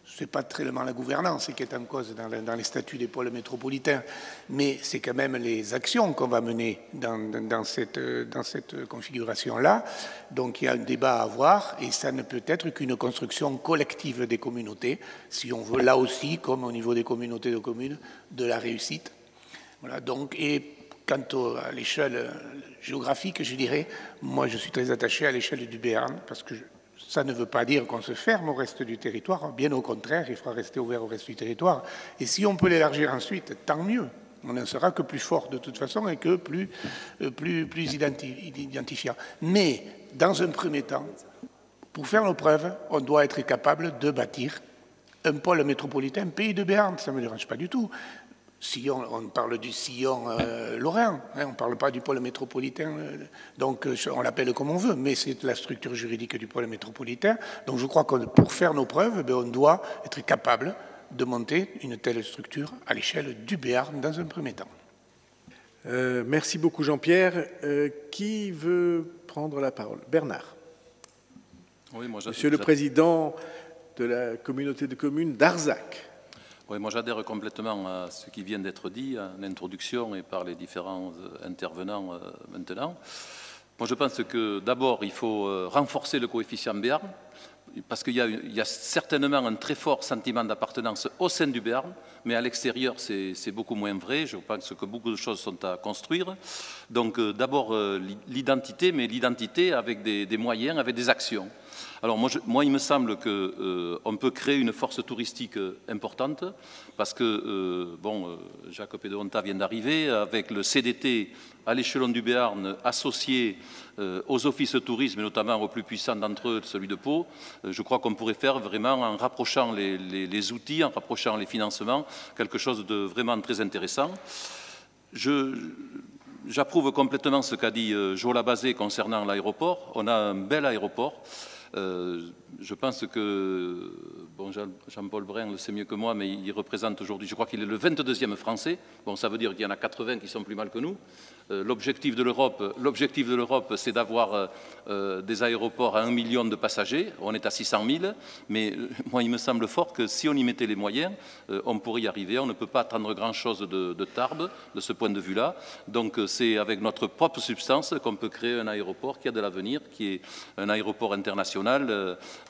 ce n'est pas tellement la gouvernance qui est en cause dans les statuts des pôles métropolitains, mais c'est quand même les actions qu'on va mener dans cette configuration-là. Donc il y a un débat à avoir et ça ne peut être qu'une construction collective des communautés, si on veut là aussi, comme au niveau des communautés de communes, de la réussite. Voilà, donc, et quant à l'échelle géographique, je dirais, moi je suis très attaché à l'échelle du Béarn, parce que ça ne veut pas dire qu'on se ferme au reste du territoire, bien au contraire, il faudra rester ouvert au reste du territoire. Et si on peut l'élargir ensuite, tant mieux. On ne sera que plus fort de toute façon et que plus identifiant. Mais, dans un premier temps, pour faire nos preuves, on doit être capable de bâtir un pôle métropolitain, un pays de Béarn, ça ne me dérange pas du tout. Sillon, on parle du sillon lorrain, hein, on ne parle pas du pôle métropolitain, donc on l'appelle comme on veut, mais c'est la structure juridique du pôle métropolitain. Donc je crois que pour faire nos preuves, on doit être capable de monter une telle structure à l'échelle du Béarn dans un premier temps. Merci beaucoup Jean-Pierre. Qui veut prendre la parole? Bernard. Oui, moi, Monsieur le Président de la communauté de communes d'Arzac. Oui, moi j'adhère complètement à ce qui vient d'être dit en introduction et par les différents intervenants maintenant. Moi je pense que d'abord il faut renforcer le coefficient Béarn. parce qu'il y a certainement un très fort sentiment d'appartenance au sein du Béarn, mais à l'extérieur, c'est beaucoup moins vrai. Je pense que beaucoup de choses sont à construire. Donc d'abord l'identité, mais l'identité avec des moyens, avec des actions. Alors moi il me semble qu'on peut créer une force touristique importante, parce que, Jacques Pédonta vient d'arriver, avec le CDT à l'échelon du Béarn, associé aux offices de tourisme, et notamment au plus puissant d'entre eux, celui de Pau, je crois qu'on pourrait faire vraiment, en rapprochant les outils, en rapprochant les financements, quelque chose de vraiment très intéressant. J'approuve complètement ce qu'a dit Jo Labazé concernant l'aéroport. On a un bel aéroport. Je pense que, Jean-Paul Brun le sait mieux que moi, mais il représente aujourd'hui, je crois qu'il est le 22e français. Bon, ça veut dire qu'il y en a 80 qui sont plus mal que nous. L'objectif de l'Europe, c'est d'avoir des aéroports à 1 million de passagers. On est à 600 000, mais moi, il me semble fort que si on y mettait les moyens, on pourrait y arriver. On ne peut pas attendre grand-chose de Tarbes, de ce point de vue-là. Donc, c'est avec notre propre substance qu'on peut créer un aéroport qui a de l'avenir, qui est un aéroport international. Et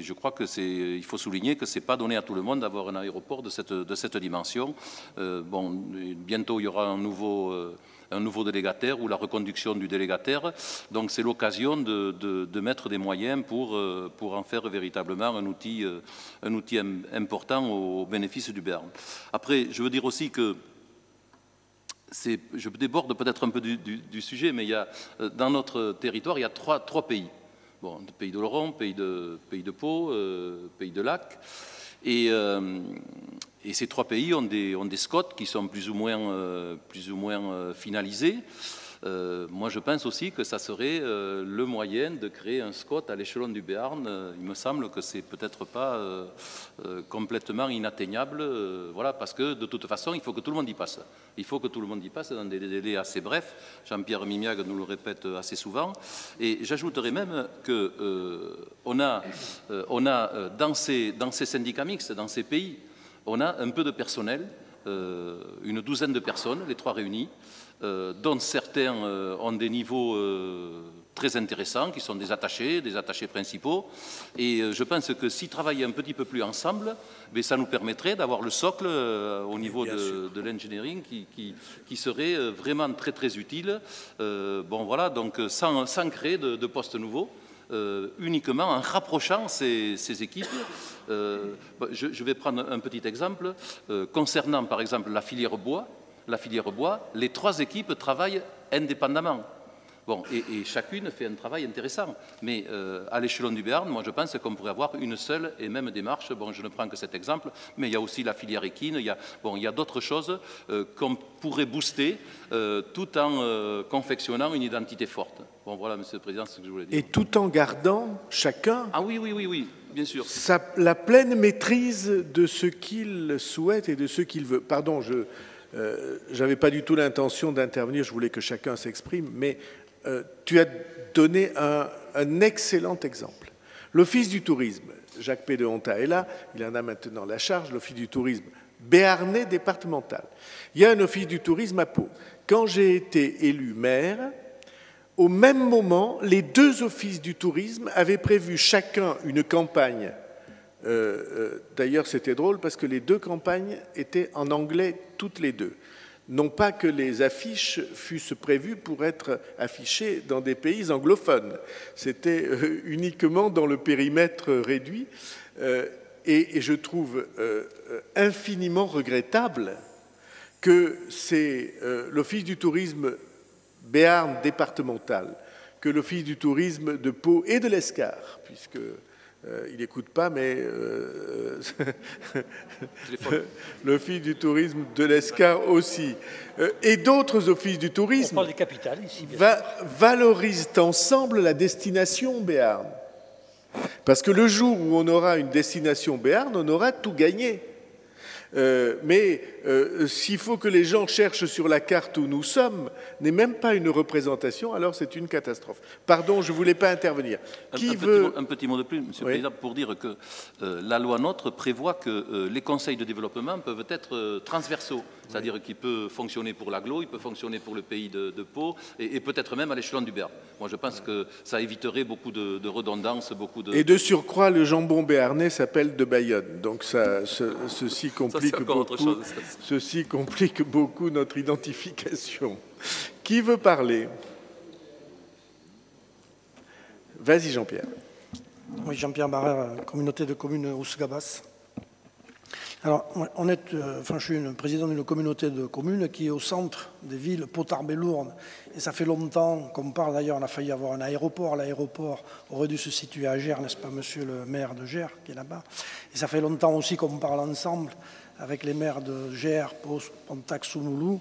je crois qu'il faut souligner que ce n'est pas donné à tout le monde d'avoir un aéroport de cette dimension. Bientôt, il y aura un nouveau délégataire ou la reconduction du délégataire. Donc c'est l'occasion de mettre des moyens pour en faire véritablement un outil important au bénéfice du Béarn. Après, je veux dire aussi que je déborde peut-être un peu du sujet, mais dans notre territoire, il y a trois pays. Bon, pays d'Oloron, pays de Pau, pays de Lac. Et ces trois pays ont des SCOT qui sont plus ou moins finalisés. Moi, je pense aussi que ça serait le moyen de créer un SCOT à l'échelon du Béarn. Il me semble que c'est peut-être pas complètement inatteignable, parce que de toute façon, il faut que tout le monde y passe. Il faut que tout le monde y passe dans des délais assez brefs. Jean-Pierre Mimiag nous le répète assez souvent. Et j'ajouterais même qu'on a dans ces syndicats mixtes, dans ces pays, on a un peu de personnel, une douzaine de personnes, les trois réunis, dont certains ont des niveaux très intéressants, qui sont des attachés principaux. Et je pense que s'ils travaillaient un petit peu plus ensemble, ça nous permettrait d'avoir le socle au niveau de l'engineering qui serait vraiment très très utile. Donc sans créer de postes nouveaux. Uniquement en rapprochant ces équipes. Je vais prendre un petit exemple. Concernant par exemple la filière bois, les trois équipes travaillent indépendamment. Bon, et chacune fait un travail intéressant. Mais à l'échelon du Béarn, moi je pense qu'on pourrait avoir une seule et même démarche. Bon, je ne prends que cet exemple, mais il y a aussi la filière équine, il y a d'autres choses qu'on pourrait booster tout en confectionnant une identité forte. Bon, voilà, Monsieur le Président, c'est ce que je voulais dire. Et tout en gardant chacun bien sûr. La pleine maîtrise de ce qu'il souhaite et de ce qu'il veut. Pardon, je n'avais pas du tout l'intention d'intervenir, je voulais que chacun s'exprime, mais tu as donné un excellent exemple. L'Office du tourisme, Jacques Pédonta est là, il en a maintenant la charge, l'Office du tourisme béarnais départemental. Il y a un Office du tourisme à Pau. Quand j'ai été élu maire, au même moment, les deux offices du tourisme avaient prévu chacun une campagne. D'ailleurs, c'était drôle parce que les deux campagnes étaient en anglais toutes les deux. Non pas que les affiches fussent prévues pour être affichées dans des pays anglophones. C'était uniquement dans le périmètre réduit. Et je trouve infiniment regrettable que c'est l'Office du tourisme Béarn départemental, que l'Office du tourisme de Pau et de l'Escar, puisque il n'écoute pas, mais l'Office du tourisme de l'Escar aussi, et d'autres offices du tourisme, on parle des capitales ici, valorisent ensemble la destination Béarn. Parce que le jour où on aura une destination Béarn, on aura tout gagné. Mais s'il faut que les gens cherchent sur la carte où nous sommes, n'est même pas une représentation, alors c'est une catastrophe. Pardon, je ne voulais pas intervenir. Un petit mot de plus, Monsieur le Président, pour dire que la loi NOTRe prévoit que les conseils de développement peuvent être transversaux. C'est-à-dire qu'il peut fonctionner pour l'agglo, il peut fonctionner pour le pays de Pau et peut-être même à l'échelon du Béarn. Moi, je pense que ça éviterait beaucoup de redondance, beaucoup de... Et de surcroît, le jambon béarnais s'appelle de Bayonne. Donc ceci complique beaucoup notre identification. Qui veut parler? Vas-y, Jean-Pierre. Oui, Jean-Pierre Barrère, communauté de communes Ousgabas. Alors, je suis le président d'une communauté de communes qui est au centre des villes Pau-Tarbes-Lourdes. Et ça fait longtemps qu'on parle, d'ailleurs, on a failli avoir un aéroport. L'aéroport aurait dû se situer à Gers, n'est-ce pas, monsieur le maire de Gers, qui est là-bas. Et ça fait longtemps aussi qu'on parle ensemble avec les maires de Gers, Pau, Pontac, Soumoulou,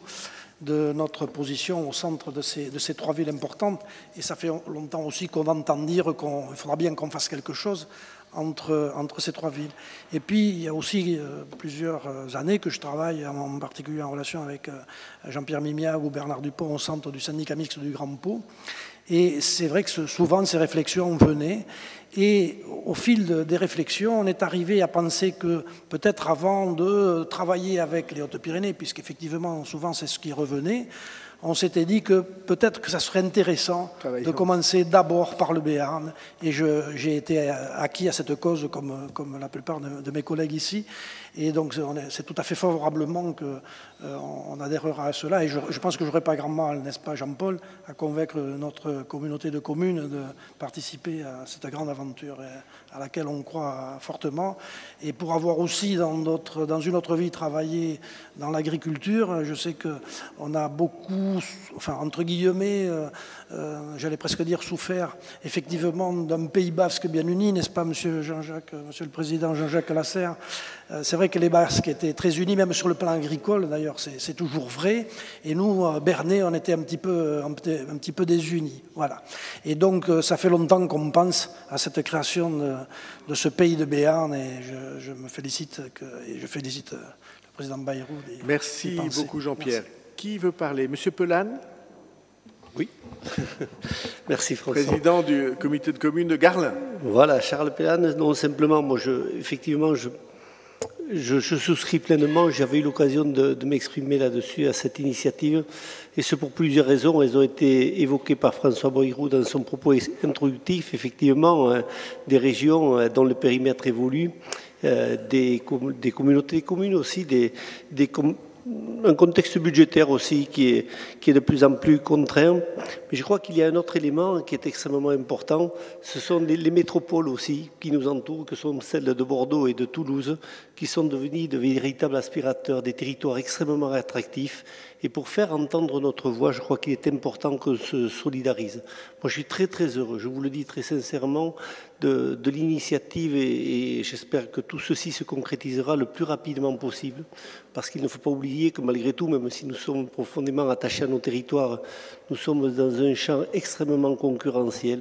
de notre position au centre de ces trois villes importantes. Et ça fait longtemps aussi qu'on entend dire qu'il faudra bien qu'on fasse quelque chose entre ces trois villes. Et puis, il y a aussi plusieurs années que je travaille, en particulier en relation avec Jean-Pierre Mimiag ou Bernard Dupont au centre du syndicat mixte du Grand Pau. Et c'est vrai que souvent, ces réflexions venaient. Et au fil des réflexions, on est arrivé à penser que peut-être avant de travailler avec les Hautes-Pyrénées, puisqu'effectivement, souvent, c'est ce qui revenait, on s'était dit que peut-être que ça serait intéressant de commencer d'abord par le Béarn. Et j'ai été acquis à cette cause comme la plupart de mes collègues ici. Et donc c'est tout à fait favorablement qu'on adhérera à cela. Et je pense que je n'aurai pas grand mal, n'est-ce pas Jean-Paul, à convaincre notre communauté de communes de participer à cette grande aventure à laquelle on croit fortement. Et pour avoir aussi dans une autre vie travaillé dans l'agriculture, je sais qu'on a beaucoup, enfin entre guillemets, j'allais presque dire souffert effectivement d'un Pays basque bien uni, n'est-ce pas monsieur le Président Jean-Jacques Lasserre? C'est vrai que les Basques étaient très unis, même sur le plan agricole, d'ailleurs c'est toujours vrai, et nous, Bernais, on était un petit peu désunis. Voilà. Et donc ça fait longtemps qu'on pense à cette création de ce pays de Béarn, et je me félicite, et je félicite le Président Bayrou. Merci beaucoup Jean-Pierre. Qui veut parler? Monsieur Pelane? Oui. Merci François. Président du comité de communes de Garlin. Voilà, Charles Pelane. Non, simplement, moi, effectivement, je souscris pleinement. J'avais eu l'occasion de m'exprimer là-dessus, à cette initiative. Et ce pour plusieurs raisons. Elles ont été évoquées par François Bayrou dans son propos introductif. Effectivement, des régions dont le périmètre évolue, des communautés de communes aussi, un contexte budgétaire aussi qui est de plus en plus contraint. Mais je crois qu'il y a un autre élément qui est extrêmement important. Ce sont les métropoles aussi qui nous entourent, que sont celles de Bordeaux et de Toulouse, qui sont devenues de véritables aspirateurs, des territoires extrêmement attractifs. Et pour faire entendre notre voix, je crois qu'il est important qu'on se solidarise. Moi, je suis très, très heureux, je vous le dis très sincèrement, de l'initiative et j'espère que tout ceci se concrétisera le plus rapidement possible parce qu'il ne faut pas oublier que malgré tout, même si nous sommes profondément attachés à nos territoires, nous sommes dans un champ extrêmement concurrentiel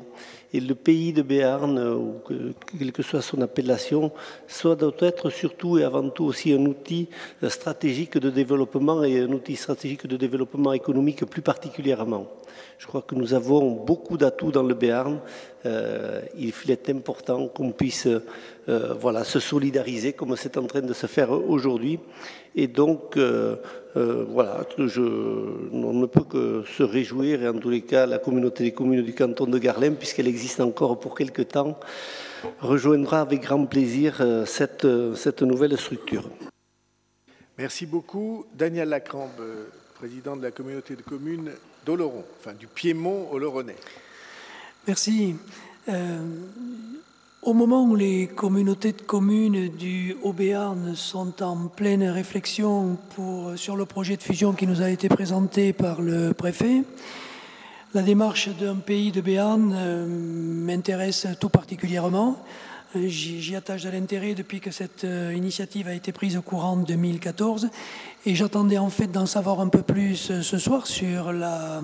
et le pays de Béarn, ou quelle que soit son appellation, doit être surtout et avant tout aussi un outil stratégique de développement et un outil stratégique de développement économique plus particulièrement. Je crois que nous avons beaucoup d'atouts dans le Béarn. Il est important qu'on puisse se solidariser comme c'est en train de se faire aujourd'hui. Et donc, on ne peut que se réjouir, et en tous les cas, la communauté des communes du canton de Garlin, puisqu'elle existe encore pour quelque temps, rejoindra avec grand plaisir cette nouvelle structure. Merci beaucoup. Daniel Lacrambe, président de la communauté de communes d'Oloron, enfin du Piémont Oloronnais. Merci. Au moment où les communautés de communes du Haut-Béarn sont en pleine réflexion sur le projet de fusion qui nous a été présenté par le préfet, la démarche d'un pays de Béarn m'intéresse tout particulièrement. J'y attache de l'intérêt depuis que cette initiative a été prise au courant de 2014 et j'attendais en fait d'en savoir un peu plus ce soir sur la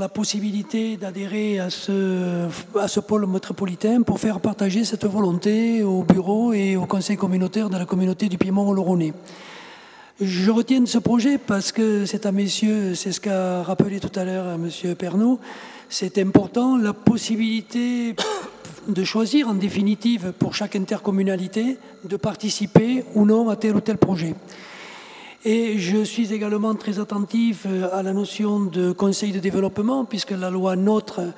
possibilité d'adhérer à ce pôle métropolitain pour faire partager cette volonté au bureau et au conseil communautaire de la communauté du Piémont Oloronnais. Je retiens de ce projet parce que c'est à messieurs, c'est ce qu'a rappelé tout à l'heure monsieur Pernaut, c'est important, la possibilité de choisir en définitive pour chaque intercommunalité de participer ou non à tel ou tel projet. Et je suis également très attentif à la notion de conseil de développement, puisque la loi NOTRe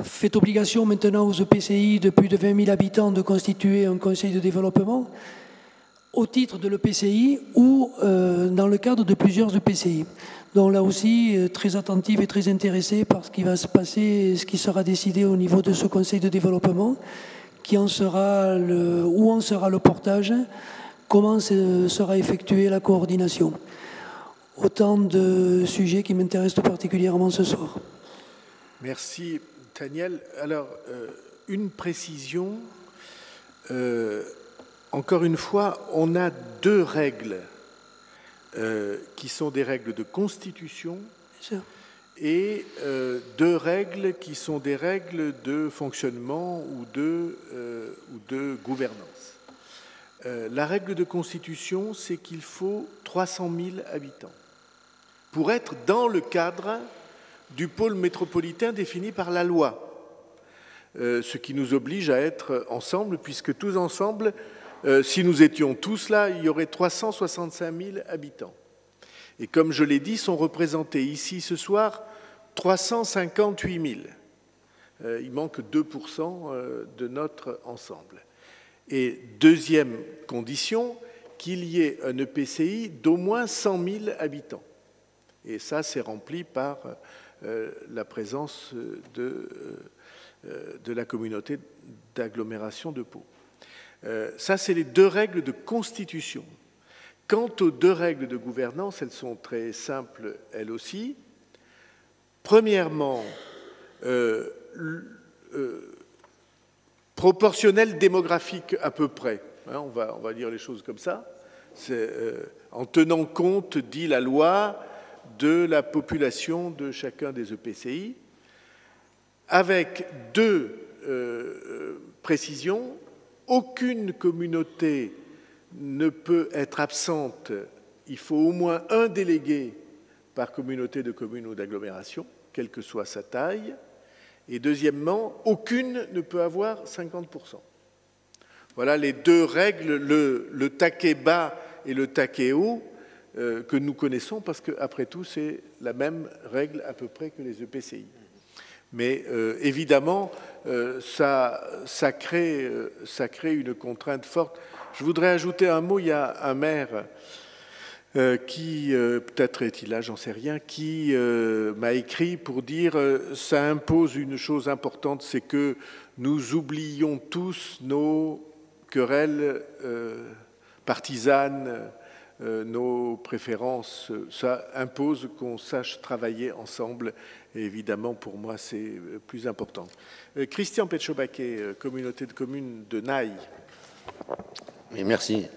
fait obligation maintenant aux EPCI de plus de 20 000 habitants de constituer un conseil de développement au titre de l'EPCI ou dans le cadre de plusieurs EPCI. Donc là aussi, très attentif et très intéressé par ce qui va se passer, ce qui sera décidé au niveau de ce conseil de développement, où en sera le portage, comment sera effectuée la coordination. Autant de sujets qui m'intéressent tout particulièrement ce soir. Merci, Daniel. Alors, une précision. Encore une fois, on a deux règles qui sont des règles de constitution et deux règles qui sont des règles de fonctionnement ou de gouvernance. La règle de constitution, c'est qu'il faut 300 000 habitants pour être dans le cadre du pôle métropolitain défini par la loi, ce qui nous oblige à être ensemble, puisque tous ensemble, si nous étions tous là, il y aurait 365 000 habitants. Et comme je l'ai dit, sont représentés ici ce soir 358 000. Il manque 2% de notre ensemble. Et deuxième condition, qu'il y ait un EPCI d'au moins 100 000 habitants. Et ça, c'est rempli par la présence de la communauté d'agglomération de Pau. Ça, c'est les deux règles de constitution. Quant aux deux règles de gouvernance, elles sont très simples, elles aussi. Premièrement, proportionnel démographique à peu près. Hein, on va dire les choses comme ça. En tenant compte, dit la loi, de la population de chacun des EPCI, avec deux précisions. Aucune communauté ne peut être absente. Il faut au moins un délégué par communauté de communes ou d'agglomération, quelle que soit sa taille. Et deuxièmement, aucune ne peut avoir 50%. Voilà les deux règles, le taquet bas et le taquet haut, que nous connaissons, parce qu'après tout, c'est la même règle à peu près que les EPCI. Mais évidemment, ça crée une contrainte forte. Je voudrais ajouter un mot. Il y a un maire qui, peut-être est-il là, j'en sais rien, qui m'a écrit pour dire ça impose une chose importante, c'est que nous oublions tous nos querelles partisanes, nos préférences. Ça impose qu'on sache travailler ensemble. Et évidemment, pour moi, c'est plus important. Christian Petchobaquet, communauté de communes de Naï. Oui, merci.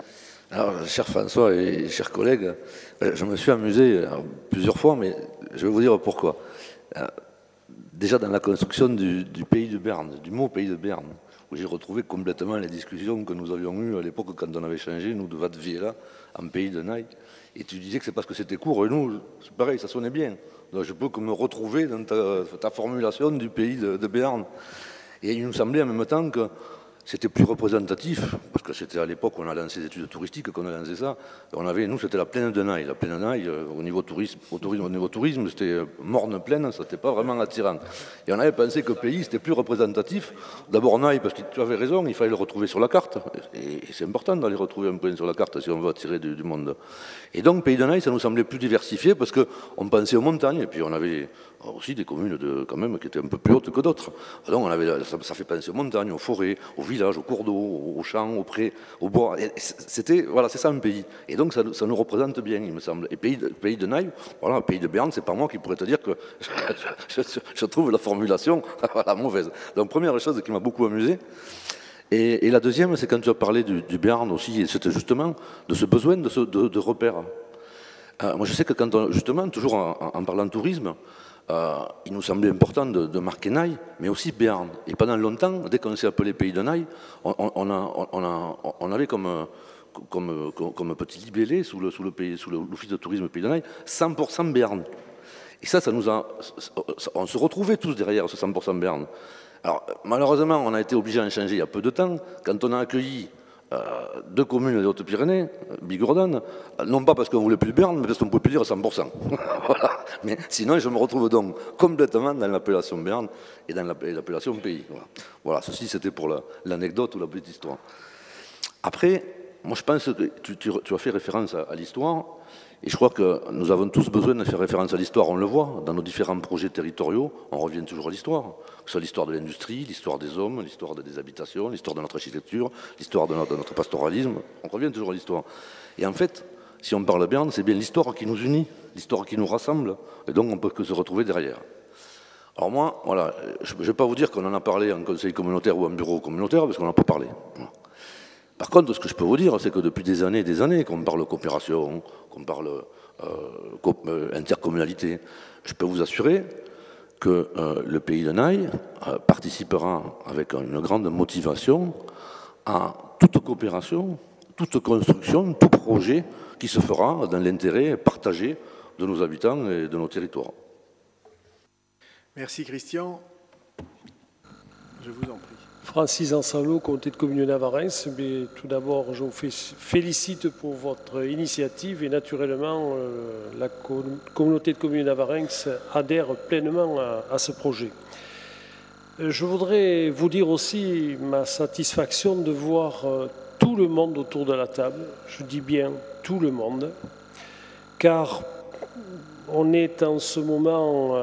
Alors, cher François et chers collègues, je me suis amusé plusieurs fois, mais je vais vous dire pourquoi. Déjà dans la construction du pays de Berne, du mot pays de Berne, où j'ai retrouvé complètement les discussions que nous avions eues à l'époque quand on avait changé, nous, de Vatviela en pays de Naï. Et tu disais que c'est parce que c'était court, et nous, c'est pareil, ça sonnait bien. Donc je peux que me retrouver dans ta formulation du pays de Béarn. Et il nous semblait en même temps que c'était plus représentatif, parce que c'était à l'époque où on a lancé les études touristiques, qu'on a lancé ça. Nous, c'était la plaine de Naï. La plaine de Naï, au niveau tourisme, c'était morne plaine, ça n'était pas vraiment attirant. Et on avait pensé que le pays, c'était plus représentatif. D'abord Naï, parce que tu avais raison, il fallait le retrouver sur la carte. Et c'est important d'aller retrouver un point sur la carte si on veut attirer du monde. Et donc, pays de Naï, ça nous semblait plus diversifié, parce qu'on pensait aux montagnes, et puis on avait aussi des communes quand même qui étaient un peu plus hautes que d'autres. Donc ça fait penser aux montagnes, aux forêts, aux villages, aux cours d'eau, aux champs, aux prés, aux bois. Voilà, c'est ça un pays. Et donc ça nous représente bien, il me semble. Et pays de Naï, voilà, pays de Béarn, c'est pas moi qui pourrais te dire que je trouve la formulation voilà, mauvaise. Donc première chose qui m'a beaucoup amusé. Et la deuxième, c'est quand tu as parlé du Béarn aussi, et c'était justement de ce besoin de repères. Moi, je sais que quand justement, toujours en parlant de tourisme, il nous semblait important de marquer Naï, mais aussi Béarn. Et pendant longtemps, dès qu'on s'est appelé pays de Naï, on avait comme petit libellé sous l'office de tourisme pays de Naï, 100% Béarn. Et ça on se retrouvait tous derrière ce 100% Béarn. Alors, malheureusement, on a été obligé d'en changer il y a peu de temps. Quand on a accueilli 2 communes des Hautes-Pyrénées, Bigourdan, non pas parce qu'on ne voulait plus de Berne, mais parce qu'on ne pouvait plus dire 100%. Voilà. Mais sinon, je me retrouve donc complètement dans l'appellation Berne et dans l'appellation pays. Voilà, ceci c'était pour l'anecdote ou la petite histoire. Après, moi je pense que tu as fait référence à l'histoire, et je crois que nous avons tous besoin de faire référence à l'histoire, on le voit, dans nos différents projets territoriaux, on revient toujours à l'histoire, que ce soit l'histoire de l'industrie, l'histoire des hommes, l'histoire des habitations, l'histoire de notre architecture, l'histoire de notre pastoralisme, on revient toujours à l'histoire. Et en fait, si on parle Berne, c'est bien l'histoire qui nous unit, l'histoire qui nous rassemble, et donc on ne peut que se retrouver derrière. Alors moi, voilà, je ne vais pas vous dire qu'on en a parlé en conseil communautaire ou en bureau communautaire, parce qu'on n'en a pas parlé. Par contre, ce que je peux vous dire, c'est que depuis des années qu'on parle coopération, qu'on parle intercommunalité, je peux vous assurer que le Pays de Naye participera avec une grande motivation à toute coopération, toute construction, tout projet qui se fera dans l'intérêt partagé de nos habitants et de nos territoires. Merci Christian. Je vous en prie. Francis Ansalot, communauté de communes Navarrense. Mais tout d'abord, je vous félicite pour votre initiative et naturellement, la communauté de communes Navarrense adhère pleinement à ce projet. Je voudrais vous dire aussi ma satisfaction de voir tout le monde autour de la table. Je dis bien tout le monde, car on est en ce moment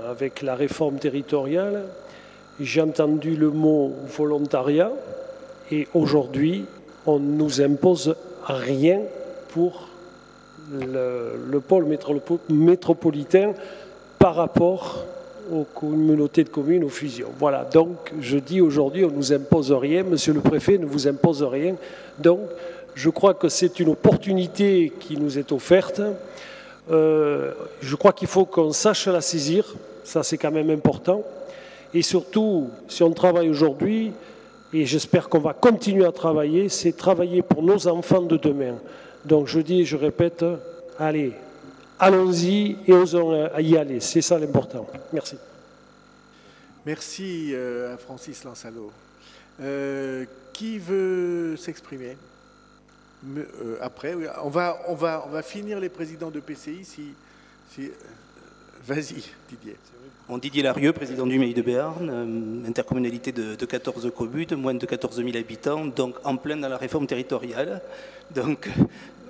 avec la réforme territoriale. J'ai entendu le mot volontariat et aujourd'hui, on ne nous impose rien pour le pôle métropolitain par rapport aux communautés de communes, aux fusions. Voilà, donc je dis aujourd'hui, on ne nous impose rien, monsieur le préfet ne vous impose rien. Donc je crois que c'est une opportunité qui nous est offerte. Je crois qu'il faut qu'on sache la saisir, ça c'est quand même important. Et surtout, si on travaille aujourd'hui, et j'espère qu'on va continuer à travailler, c'est travailler pour nos enfants de demain. Donc je dis et je répète, allez, allons-y et osons y aller. C'est ça l'important. Merci. Merci à Francis Lansalot. Qui veut s'exprimer après? On va finir les présidents de PCI. Vas-y, Didier. Didier Larieux, président du Pays de Béarn, intercommunalité de 14 communes, moins de 14 000 habitants, donc en plein dans la réforme territoriale. Donc,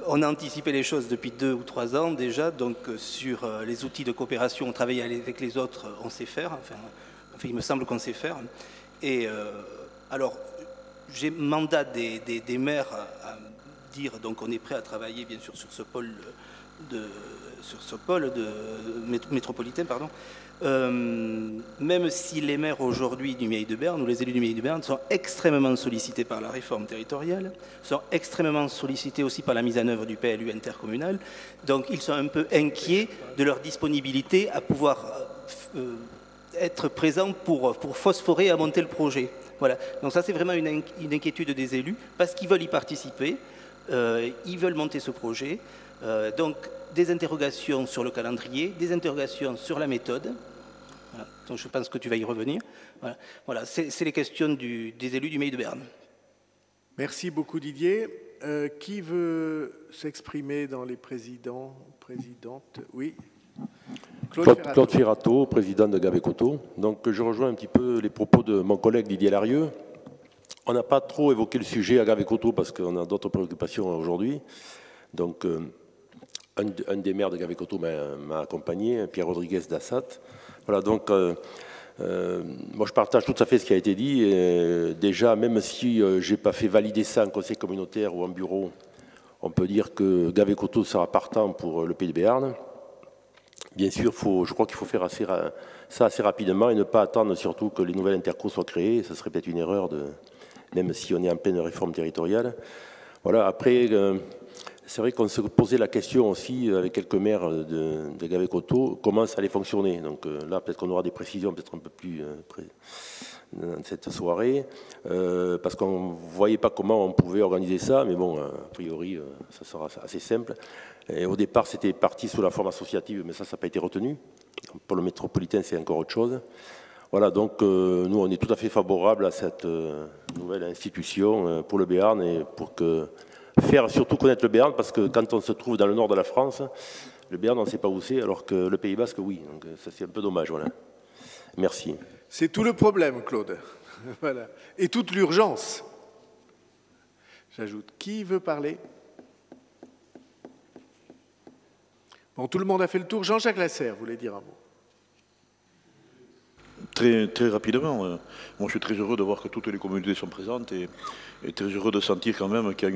on a anticipé les choses depuis 2 ou 3 ans déjà. Donc, sur les outils de coopération, on travaille avec les autres, on sait faire. Enfin, il me semble qu'on sait faire. Et alors, j'ai mandat des maires à dire, donc on est prêt à travailler bien sûr sur ce pôle métropolitain, pardon. Même si les maires aujourd'hui du Pays de Béarn ou les élus du Pays de Béarn sont extrêmement sollicités par la réforme territoriale, sont extrêmement sollicités aussi par la mise en œuvre du PLU intercommunal, donc ils sont un peu inquiets de leur disponibilité à pouvoir être présents pour phosphorer à monter le projet. Voilà. Donc ça c'est vraiment une inquiétude des élus parce qu'ils veulent y participer, ils veulent monter ce projet. Donc des interrogations sur le calendrier, des interrogations sur la méthode. Voilà. Donc je pense que tu vas y revenir. Voilà. C'est les questions des élus du Pays de Béarn. Merci beaucoup Didier. Qui veut s'exprimer dans les présidents, présidentes? Oui. Claude Ferrato, président de Gavecoto. Donc je rejoins un petit peu les propos de mon collègue Didier Larieux. On n'a pas trop évoqué le sujet à Gavecoto parce qu'on a d'autres préoccupations aujourd'hui. Donc un des maires de Gavecoto m'a accompagné, Pierre Rodriguez d'Assat. Voilà, donc moi je partage tout à fait ce qui a été dit. Et déjà, même si je n'ai pas fait valider ça en conseil communautaire ou en bureau, on peut dire que Gavecoto sera partant pour le Pays de Béarn. Bien sûr, je crois qu'il faut faire ça assez rapidement et ne pas attendre surtout que les nouvelles intercos soient créées. Ce serait peut-être une erreur, même si on est en pleine réforme territoriale. Voilà, après... C'est vrai qu'on se posait la question aussi avec quelques maires de Gavecoto, comment ça allait fonctionner. Donc là, peut-être qu'on aura des précisions peut-être un peu plus dans cette soirée, parce qu'on ne voyait pas comment on pouvait organiser ça, mais bon, a priori, ça sera assez simple. Et au départ, c'était parti sous la forme associative, mais ça n'a pas été retenu. Pour le métropolitain, c'est encore autre chose. Voilà, donc nous, on est tout à fait favorable à cette nouvelle institution pour le Béarn et pour faire surtout connaître le Béarn, parce que quand on se trouve dans le nord de la France, le Béarn, on ne sait pas où c'est, alors que le Pays Basque, oui. Donc ça, c'est un peu dommage, voilà. Merci. C'est tout le problème, Claude. Voilà. Et toute l'urgence. J'ajoute. Qui veut parler? Bon, tout le monde a fait le tour. Jean-Jacques Lasserre voulait dire un mot. Très rapidement, moi je suis très heureux de voir que toutes les communautés sont présentes et très heureux de sentir quand même qu'il y a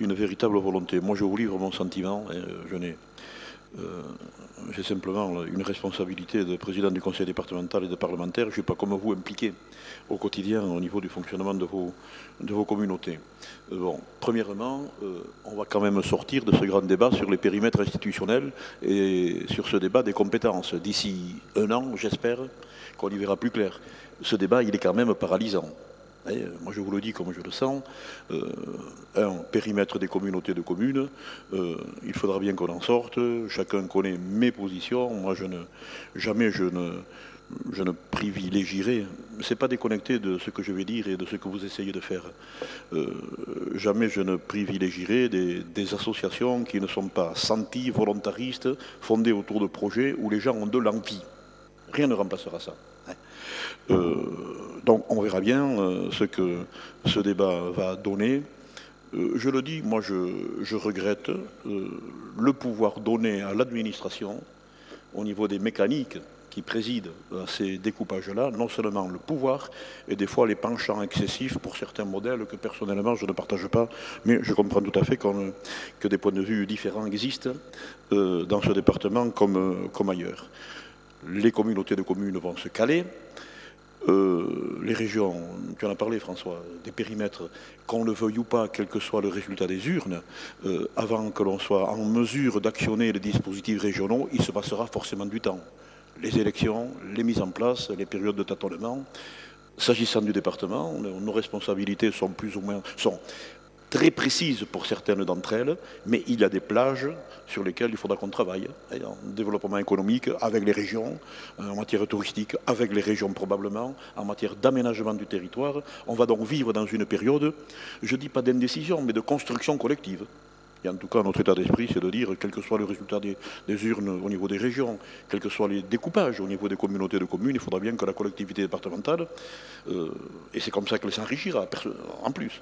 une véritable volonté. Moi je vous livre mon sentiment, j'ai simplement une responsabilité de président du conseil départemental et de parlementaire. Je ne suis pas comme vous impliqué au quotidien au niveau du fonctionnement de vos communautés. Bon, premièrement, on va quand même sortir de ce grand débat sur les périmètres institutionnels et sur ce débat des compétences. D'ici un an, j'espère qu'on y verra plus clair. Ce débat, il est quand même paralysant. Et moi, je vous le dis comme je le sens. Un périmètre des communautés de communes, il faudra bien qu'on en sorte. Chacun connaît mes positions. Moi, jamais je ne privilégierai. Ce n'est pas déconnecté de ce que je vais dire et de ce que vous essayez de faire. Jamais je ne privilégierai des associations qui ne sont pas senties, volontaristes, fondées autour de projets où les gens ont de l'envie. Rien ne remplacera ça. Donc on verra bien ce que ce débat va donner. Je le dis, moi je regrette le pouvoir donné à l'administration au niveau des mécaniques qui président à ces découpages-là, non seulement le pouvoir et des fois les penchants excessifs pour certains modèles que personnellement je ne partage pas, mais je comprends tout à fait que des points de vue différents existent dans ce département comme ailleurs. Les communautés de communes vont se caler. Les régions, tu en as parlé François, des périmètres, qu'on le veuille ou pas, quel que soit le résultat des urnes, avant que l'on soit en mesure d'actionner les dispositifs régionaux, il se passera forcément du temps. Les élections, les mises en place, les périodes de tâtonnement. S'agissant du département, nos responsabilités sont plus ou moins très précises pour certaines d'entre elles, mais il y a des plages sur lesquelles il faudra qu'on travaille, en développement économique, avec les régions, en matière touristique, avec les régions probablement, en matière d'aménagement du territoire. On va donc vivre dans une période, je ne dis pas d'indécision, mais de construction collective. Et en tout cas, notre état d'esprit, c'est de dire, quel que soit le résultat des urnes au niveau des régions, quels que soient les découpages au niveau des communautés de communes, il faudra bien que la collectivité départementale, et c'est comme ça qu'elle s'enrichira en plus,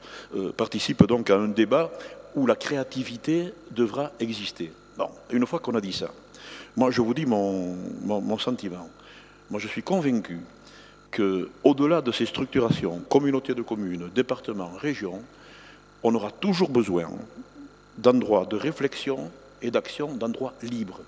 participe donc à un débat où la créativité devra exister. Bon, une fois qu'on a dit ça, moi je vous dis mon sentiment. Moi je suis convaincu qu'au-delà de ces structurations, communautés de communes, départements, régions, on aura toujours besoin d'endroits de réflexion et d'action, d'endroits libres.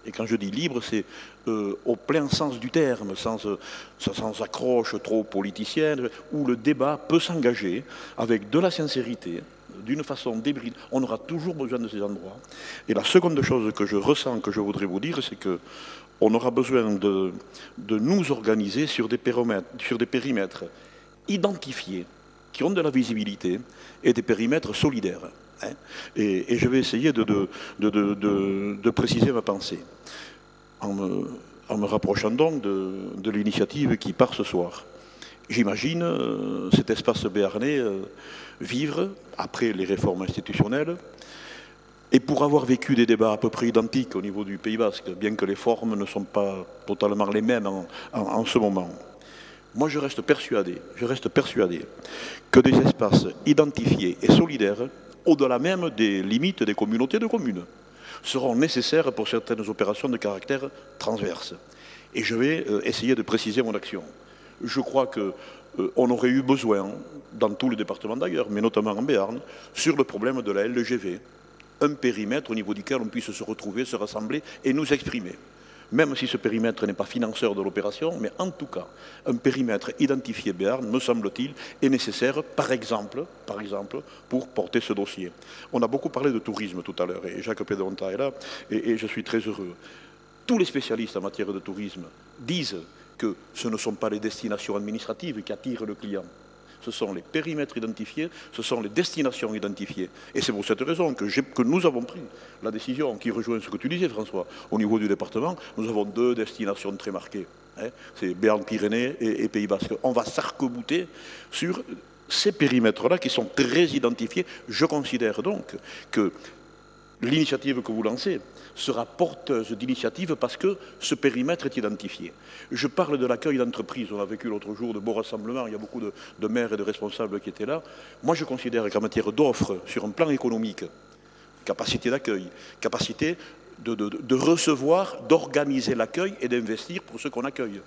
Et quand je dis libre, c'est au plein sens du terme, sans accroche trop politicienne, où le débat peut s'engager avec de la sincérité, d'une façon débridée. On aura toujours besoin de ces endroits. Et la seconde chose que je ressens, que je voudrais vous dire, c'est qu'on aura besoin de nous organiser sur des périmètres identifiés, qui ont de la visibilité, et des périmètres solidaires. Et je vais essayer de préciser ma pensée en me rapprochant donc de l'initiative qui part ce soir. J'imagine cet espace béarnais vivre après les réformes institutionnelles et pour avoir vécu des débats à peu près identiques au niveau du Pays Basque, bien que les formes ne sont pas totalement les mêmes en ce moment. Moi, je reste persuadé que des espaces identifiés et solidaires, au-delà même des limites des communautés de communes, seront nécessaires pour certaines opérations de caractère transverse. Et je vais essayer de préciser mon action. Je crois qu'on aurait eu besoin, dans tous les départements d'ailleurs, mais notamment en Béarn, sur le problème de la LGV, un périmètre au niveau duquel on puisse se retrouver, se rassembler et nous exprimer. Même si ce périmètre n'est pas financeur de l'opération, mais en tout cas, un périmètre identifié Béarn, me semble-t-il, est nécessaire, par exemple, pour porter ce dossier. On a beaucoup parlé de tourisme tout à l'heure, et Jacques Pédonta est là, et je suis très heureux. Tous les spécialistes en matière de tourisme disent que ce ne sont pas les destinations administratives qui attirent le client. Ce sont les périmètres identifiés, ce sont les destinations identifiées. Et c'est pour cette raison que nous avons pris la décision qui rejoint ce que tu disais, François. Au niveau du département, nous avons 2 destinations très marquées. Hein, c'est Béarn-Pyrénées et Pays Basque. On va s'arc-bouter sur ces périmètres-là qui sont très identifiés. Je considère donc que l'initiative que vous lancez sera porteuse d'initiative parce que ce périmètre est identifié. Je parle de l'accueil d'entreprise. On a vécu l'autre jour de beaux rassemblements. Il y a beaucoup de maires et de responsables qui étaient là. Moi, je considère qu'en matière d'offres, sur un plan économique, capacité d'accueil, capacité de recevoir, d'organiser l'accueil et d'investir pour ceux qu'on accueille.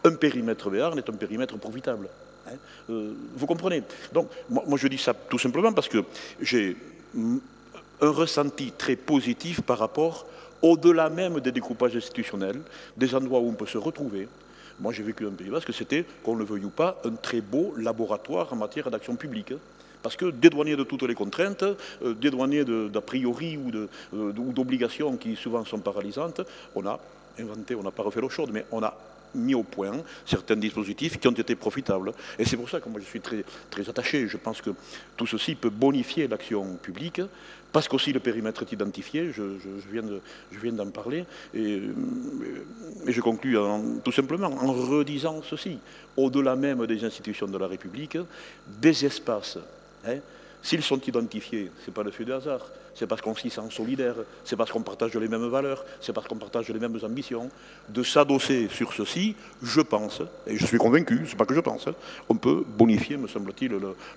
Un périmètre Béarn est un périmètre profitable. Hein, vous comprenez? Donc, moi, je dis ça tout simplement parce que j'ai un ressenti très positif par rapport, au-delà même des découpages institutionnels, des endroits où on peut se retrouver. Moi, j'ai vécu un Pays Basque, c'était, qu'on le veuille ou pas, un très beau laboratoire en matière d'action publique. Parce que dédouané de toutes les contraintes, dédouané d'a priori ou d'obligations qui souvent sont paralysantes, on a inventé, on n'a pas refait l'eau chaude, mais on a mis au point certains dispositifs qui ont été profitables. Et c'est pour ça que moi je suis très, très attaché. Je pense que tout ceci peut bonifier l'action publique, parce qu'aussi le périmètre est identifié, je viens d'en parler, et je conclus tout simplement en redisant ceci. Au-delà même des institutions de la République, des espaces, hein, s'ils sont identifiés, ce n'est pas le fait du hasard, c'est parce qu'on s'y sent solidaire, c'est parce qu'on partage les mêmes valeurs, c'est parce qu'on partage les mêmes ambitions. De s'adosser sur ceci, je pense, et je suis convaincu, c'est pas que je pense, on peut bonifier, me semble-t-il,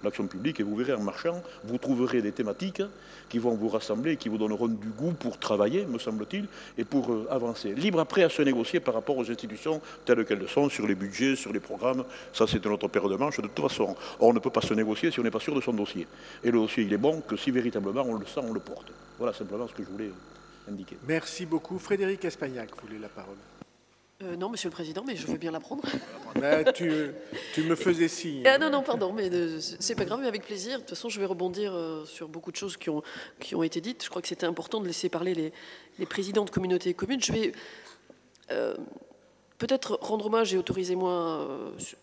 l'action publique, et vous verrez en marchant, vous trouverez des thématiques qui vont vous rassembler, qui vous donneront du goût pour travailler, me semble-t-il, et pour avancer. Libre après à se négocier par rapport aux institutions telles qu'elles sont, sur les budgets, sur les programmes, ça c'est notre paire de manches, de toute façon. On ne peut pas se négocier si on n'est pas sûr de son dossier. Et le dossier, il est bon que si véritablement on le sent, on le porte. Voilà simplement ce que je voulais indiquer. Merci beaucoup. Frédéric Espagnac voulait la parole. Non, Monsieur le Président, mais je veux bien la prendre. Ben, tu me faisais signe. Non, pardon, mais c'est pas grave, mais avec plaisir. De toute façon, je vais rebondir sur beaucoup de choses qui ont été dites. Je crois que c'était important de laisser parler les présidents de communautés et communes. Je vais peut-être rendre hommage et autorisez-moi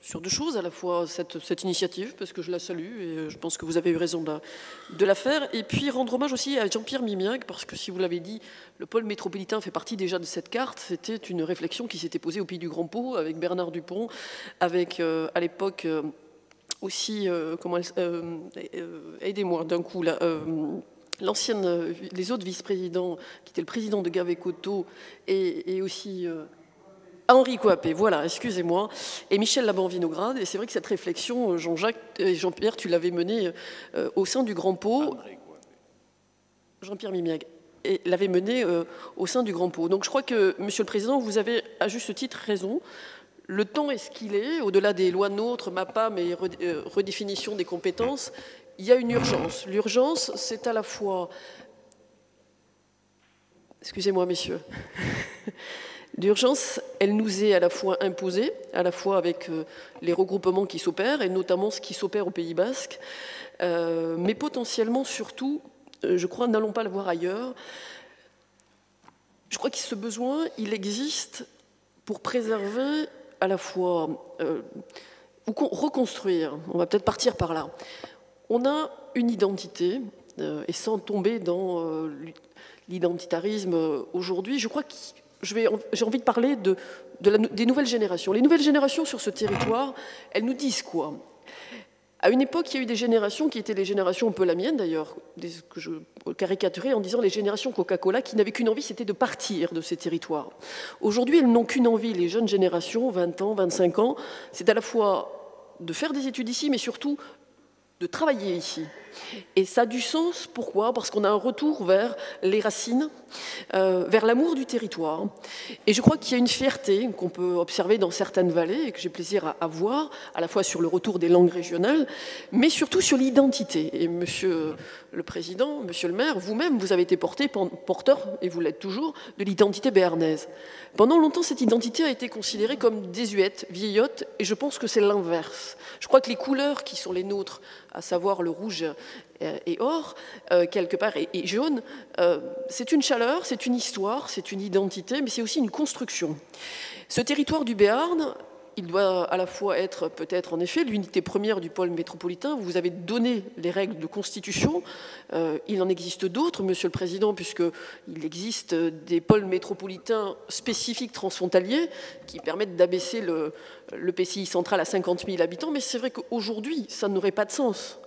sur deux choses, à la fois cette initiative, parce que je la salue et je pense que vous avez eu raison de la faire, et puis rendre hommage aussi à Jean-Pierre Mimiac, parce que si vous l'avez dit, le pôle métropolitain fait partie déjà de cette carte. C'était une réflexion qui s'était posée au Pays du Grand Pau, avec Bernard Dupont, avec à l'époque aussi, aidez-moi d'un coup là, les autres vice-présidents, qui étaient le président de Gavet-Coteau et aussi... Henri Coapé, voilà, excusez-moi, et Michel Laban-Vinograd. Et c'est vrai que cette réflexion, Jean-Jacques et Jean-Pierre, tu l'avais menée au sein du Grand Pau. Jean-Pierre Mimiac l'avait menée au sein du Grand Pau. Donc je crois que, Monsieur le Président, vous avez à juste titre raison. Le temps est ce qu'il est, au-delà des lois NOTRe, MAPAM et redéfinition des compétences, il y a une urgence. L'urgence, c'est à la fois... Excusez-moi, messieurs. L'urgence, elle nous est à la fois imposée, à la fois avec les regroupements qui s'opèrent, et notamment ce qui s'opère au Pays Basque, mais potentiellement, surtout, je crois, n'allons pas le voir ailleurs. Je crois que ce besoin, il existe pour préserver à la fois, ou reconstruire, on va peut-être partir par là. On a une identité, et sans tomber dans l'identitarisme aujourd'hui, je crois que j'ai envie de parler des nouvelles générations. Les nouvelles générations sur ce territoire, elles nous disent quoi? À une époque, il y a eu des générations qui étaient les générations, un peu la mienne d'ailleurs, que je caricaturais en disant les générations Coca-Cola, qui n'avaient qu'une envie, c'était de partir de ces territoires. Aujourd'hui, elles n'ont qu'une envie, les jeunes générations, 20 ans, 25 ans, c'est à la fois de faire des études ici, mais surtout de travailler ici. Et ça a du sens, pourquoi? Parce qu'on a un retour vers les racines, vers l'amour du territoire. Et je crois qu'il y a une fierté qu'on peut observer dans certaines vallées, et que j'ai plaisir à voir, à la fois sur le retour des langues régionales, mais surtout sur l'identité. Et Monsieur le Président, Monsieur le maire, vous-même, vous avez été porteur, et vous l'êtes toujours, de l'identité béarnaise. Pendant longtemps, cette identité a été considérée comme désuète, vieillotte, et je pense que c'est l'inverse. Je crois que les couleurs qui sont les nôtres, à savoir le rouge et or, quelque part, et jaune, c'est une chaleur, c'est une histoire, c'est une identité, mais c'est aussi une construction. Ce territoire du Béarn, il doit à la fois être peut-être en effet l'unité première du pôle métropolitain. Vous avez donné les règles de constitution. Il en existe d'autres, Monsieur le Président, puisqu'il existe des pôles métropolitains spécifiques transfrontaliers qui permettent d'abaisser le PCI central à 50 000 habitants. Mais c'est vrai qu'aujourd'hui, ça n'aurait pas de sens.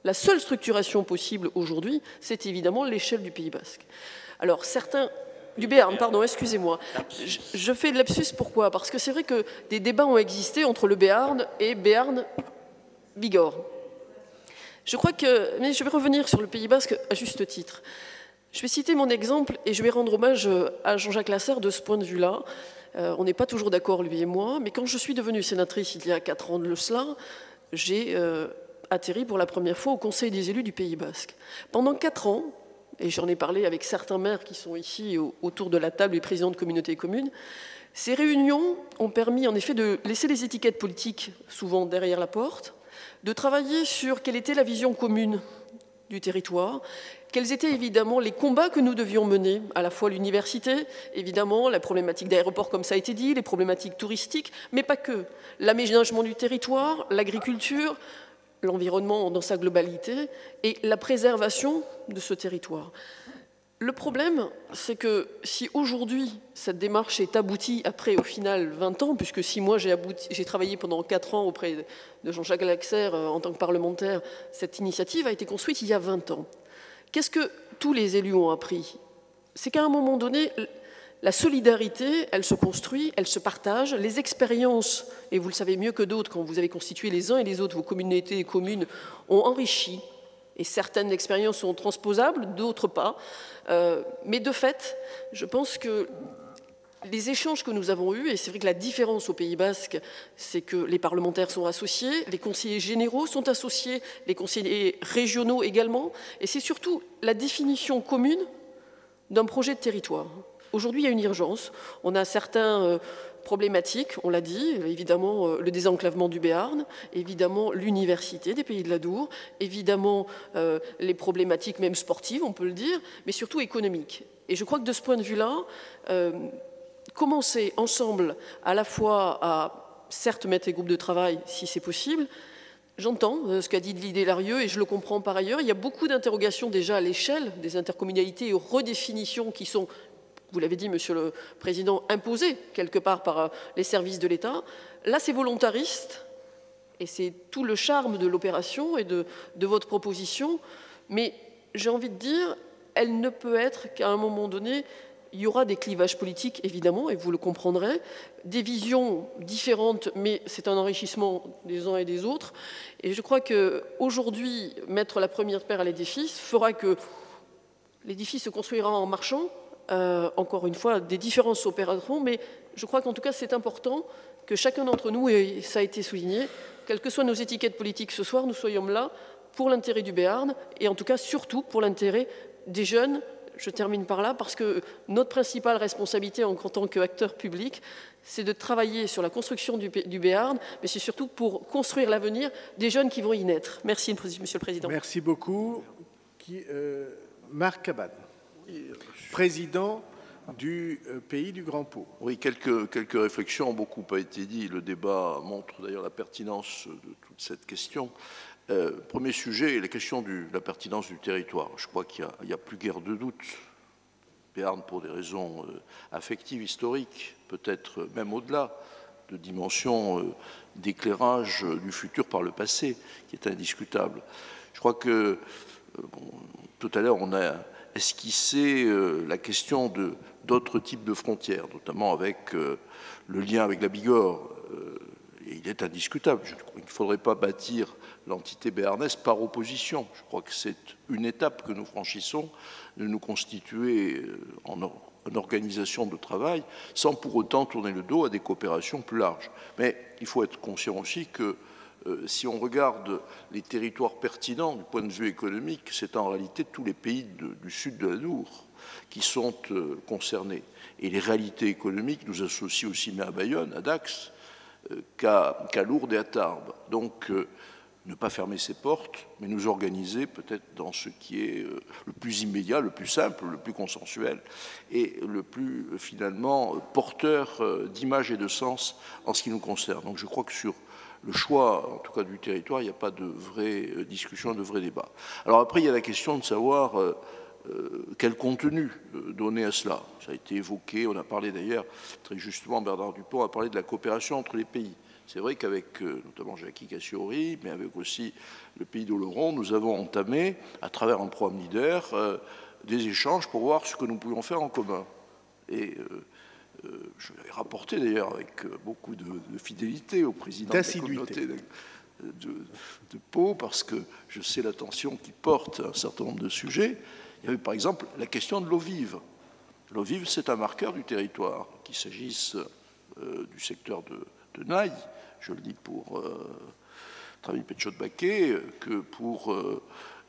La seule structuration possible aujourd'hui, c'est évidemment l'échelle du Pays basque. Alors certains... Du Béarn, pardon, excusez-moi. Je fais de lapsus, pourquoi? Parce que c'est vrai que des débats ont existé entre le Béarn et Béarn-Bigorre. Je crois que... Mais je vais revenir sur le Pays basque à juste titre. Je vais citer mon exemple et je vais rendre hommage à Jean-Jacques Lasserre de ce point de vue-là. On n'est pas toujours d'accord, lui et moi, mais quand je suis devenue sénatrice il y a 4 ans de cela, j'ai atterri pour la première fois au Conseil des élus du Pays basque. Pendant 4 ans, et j'en ai parlé avec certains maires qui sont ici autour de la table, les présidents de communautés communes, ces réunions ont permis en effet de laisser les étiquettes politiques souvent derrière la porte, de travailler sur quelle était la vision commune du territoire, quels étaient évidemment les combats que nous devions mener, à la fois l'université, évidemment, la problématique d'aéroport comme ça a été dit, les problématiques touristiques, mais pas que, l'aménagement du territoire, l'agriculture, l'environnement dans sa globalité et la préservation de ce territoire. Le problème, c'est que si aujourd'hui cette démarche est aboutie après au final 20 ans, puisque si moi j'ai travaillé pendant 4 ans auprès de Jean-Jacques Lasserre en tant que parlementaire, cette initiative a été construite il y a 20 ans. Qu'est-ce que tous les élus ont appris? C'est qu'à un moment donné, la solidarité, elle se construit, elle se partage. Les expériences, et vous le savez mieux que d'autres, quand vous avez constitué les uns et les autres, vos communautés et communes, ont enrichi. Et certaines expériences sont transposables, d'autres pas. Mais de fait, je pense que les échanges que nous avons eus, et c'est vrai que la différence au Pays basque, c'est que les parlementaires sont associés, les conseillers généraux sont associés, les conseillers régionaux également, et c'est surtout la définition commune d'un projet de territoire. Aujourd'hui, il y a une urgence. On a certaines problématiques, on l'a dit, évidemment le désenclavement du Béarn, évidemment l'université des Pays de l'Adour, évidemment les problématiques même sportives, on peut le dire, mais surtout économiques. Et je crois que de ce point de vue-là, commencer ensemble à la fois à, certes, mettre les groupes de travail si c'est possible. J'entends ce qu'a dit Didier Larieux et je le comprends par ailleurs. Il y a beaucoup d'interrogations déjà à l'échelle des intercommunalités et aux redéfinitions qui sont, vous l'avez dit, Monsieur le Président, imposées quelque part par les services de l'État. Là, c'est volontariste et c'est tout le charme de l'opération et de votre proposition. Mais j'ai envie de dire, elle ne peut être qu'à un moment donné, il y aura des clivages politiques, évidemment, et vous le comprendrez, des visions différentes, mais c'est un enrichissement des uns et des autres. Et je crois qu'aujourd'hui, mettre la première pierre à l'édifice fera que l'édifice se construira en marchant. Encore une fois, des différences s'opéreront, mais je crois qu'en tout cas, c'est important que chacun d'entre nous, et ça a été souligné, quelles que soient nos étiquettes politiques ce soir, nous soyons là pour l'intérêt du Béarn, et en tout cas, surtout pour l'intérêt des jeunes. Je termine par là, parce que notre principale responsabilité en tant qu'acteur public, c'est de travailler sur la construction du Béarn, mais c'est surtout pour construire l'avenir des jeunes qui vont y naître. Merci, Monsieur le Président. Merci beaucoup. Marc Cabane, président du Pays du Grand Pau. Oui, quelques réflexions, beaucoup a été dit. Le débat montre d'ailleurs la pertinence de toute cette question. Premier sujet, la question de la pertinence du territoire. Je crois qu'il n'y a plus guère de doute. Béarn, pour des raisons affectives, historiques, peut-être même au-delà, de dimension d'éclairage du futur par le passé, qui est indiscutable. Je crois que, tout à l'heure, on a esquissé la question d'autres types de frontières, notamment avec le lien avec la Bigorre. Et il est indiscutable. Il ne faudrait pas bâtir l'entité béarnaise par opposition. Je crois que c'est une étape que nous franchissons, de nous constituer en organisation de travail, sans pour autant tourner le dos à des coopérations plus larges. Mais il faut être conscient aussi que si on regarde les territoires pertinents du point de vue économique, c'est en réalité tous les pays du sud de l'Adour qui sont concernés. Et les réalités économiques nous associent aussi bien à Bayonne, à Dax, qu'à Lourdes et à Tarbes. Donc, ne pas fermer ses portes, mais nous organiser peut-être dans ce qui est le plus immédiat, le plus simple, le plus consensuel et le plus finalement porteur d'image et de sens en ce qui nous concerne. Donc je crois que sur le choix, en tout cas du territoire, il n'y a pas de vraie discussion, de vrai débat. Alors après, il y a la question de savoir quel contenu donner à cela. Ça a été évoqué, on a parlé d'ailleurs, très justement, Bernard Dupont a parlé de la coopération entre les pays. C'est vrai qu'avec notamment Jackie Cassiori, mais avec aussi le Pays d'Oloron, nous avons entamé, à travers un programme leader, des échanges pour voir ce que nous pouvions faire en commun. Et je l'ai rapporté d'ailleurs avec beaucoup de fidélité au président de la communauté de Pau, parce que je sais l'attention qu'il porte à un certain nombre de sujets. Il y avait par exemple la question de l'eau vive. L'eau vive, c'est un marqueur du territoire, qu'il s'agisse du secteur de Naï, je le dis pour Traville-Péchot-de-Baquet, que pour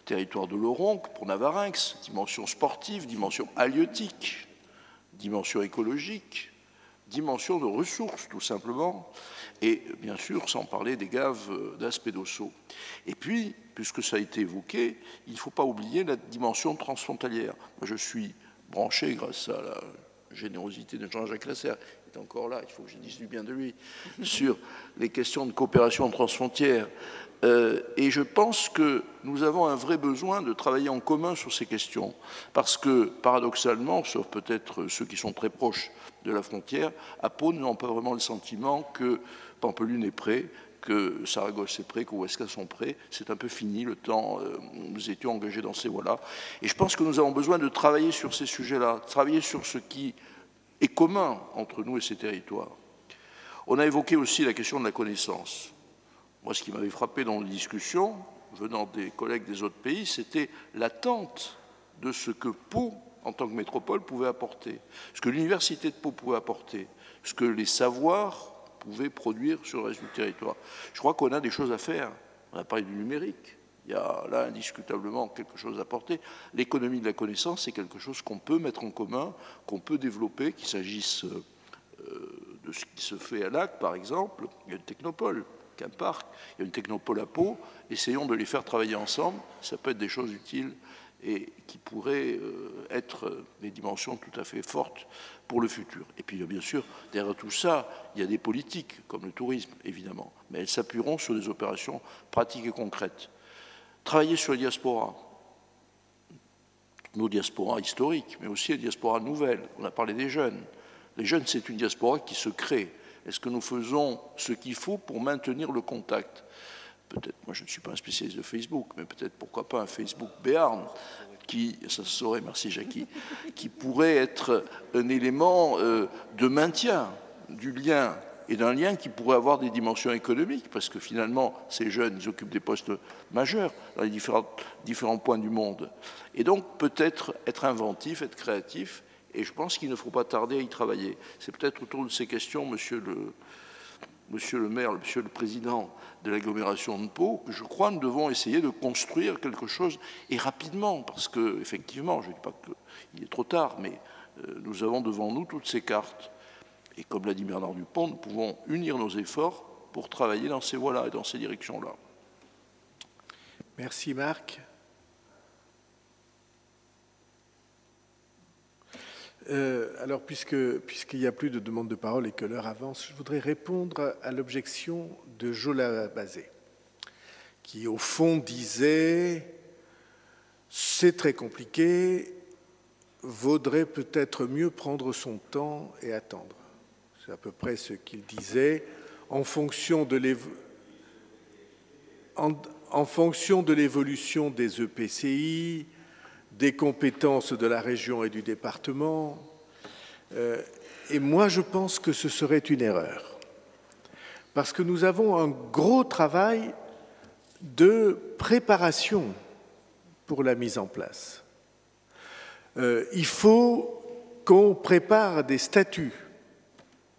territoire de Loron, que pour Navarinx, dimension sportive, dimension halieutique, dimension écologique, dimension de ressources, tout simplement, et bien sûr, sans parler des gaves d'Aspédosso. Et puis, puisque ça a été évoqué, il ne faut pas oublier la dimension transfrontalière. Moi, je suis branché, grâce à la générosité de Jean-Jacques Lasserre, il est encore là, il faut que je dise du bien de lui, sur les questions de coopération transfrontière. Et je pense que nous avons un vrai besoin de travailler en commun sur ces questions, parce que, paradoxalement, sauf peut-être ceux qui sont très proches de la frontière, à Pau, nous n'avons pas vraiment le sentiment que Pampelune est prêt, que Saragosse est prêt, que Huesca sont prêts. C'est un peu fini, le temps où nous étions engagés dans ces voies-là. Et je pense que nous avons besoin de travailler sur ces sujets-là, travailler sur ce qui est commun entre nous et ces territoires. On a évoqué aussi la question de la connaissance. Moi, ce qui m'avait frappé dans les discussions, venant des collègues des autres pays, c'était l'attente de ce que Pau, en tant que métropole, pouvait apporter, ce que l'université de Pau pouvait apporter, ce que les savoirs pouvaient produire sur le reste du territoire. Je crois qu'on a des choses à faire. On a parlé du numérique. Il y a là indiscutablement quelque chose à apporter. L'économie de la connaissance, c'est quelque chose qu'on peut mettre en commun, qu'on peut développer, qu'il s'agisse de ce qui se fait à Lac, par exemple. Il y a une technopole, qu'un parc, il y a une technopole à Pau. Essayons de les faire travailler ensemble. Ça peut être des choses utiles et qui pourraient être des dimensions tout à fait fortes pour le futur. Et puis, bien sûr, derrière tout ça, il y a des politiques, comme le tourisme, évidemment, mais elles s'appuieront sur des opérations pratiques et concrètes. Travailler sur les diasporas, nos diasporas historiques, mais aussi les diasporas nouvelles. On a parlé des jeunes. Les jeunes, c'est une diaspora qui se crée. Est-ce que nous faisons ce qu'il faut pour maintenir le contact ? Peut-être, moi je ne suis pas un spécialiste de Facebook, mais peut-être pourquoi pas un Facebook Béarn, qui, ça se saurait, merci Jackie, qui pourrait être un élément de maintien du lien, et d'un lien qui pourrait avoir des dimensions économiques, parce que finalement, ces jeunes, ils occupent des postes majeurs dans les différents points du monde. Et donc, peut-être être inventif, être créatif, et je pense qu'il ne faut pas tarder à y travailler. C'est peut-être autour de ces questions, monsieur le maire, monsieur le président de l'agglomération de Pau, que je crois nous devons essayer de construire quelque chose, et rapidement, parce que, effectivement, je ne dis pas qu'il est trop tard, mais nous avons devant nous toutes ces cartes. Et comme l'a dit Bernard Dupont, nous pouvons unir nos efforts pour travailler dans ces voies-là et dans ces directions-là. Merci Marc. Alors, puisqu'il n'y a plus de demande de parole et que l'heure avance, je voudrais répondre à l'objection de Jola Bazet, qui au fond disait « c'est très compliqué, vaudrait peut-être mieux prendre son temps et attendre ». C'est à peu près ce qu'il disait, en fonction de l'évolution des EPCI, des compétences de la région et du département. Et moi, je pense que ce serait une erreur. Parce que nous avons un gros travail de préparation pour la mise en place. Il faut qu'on prépare des statuts.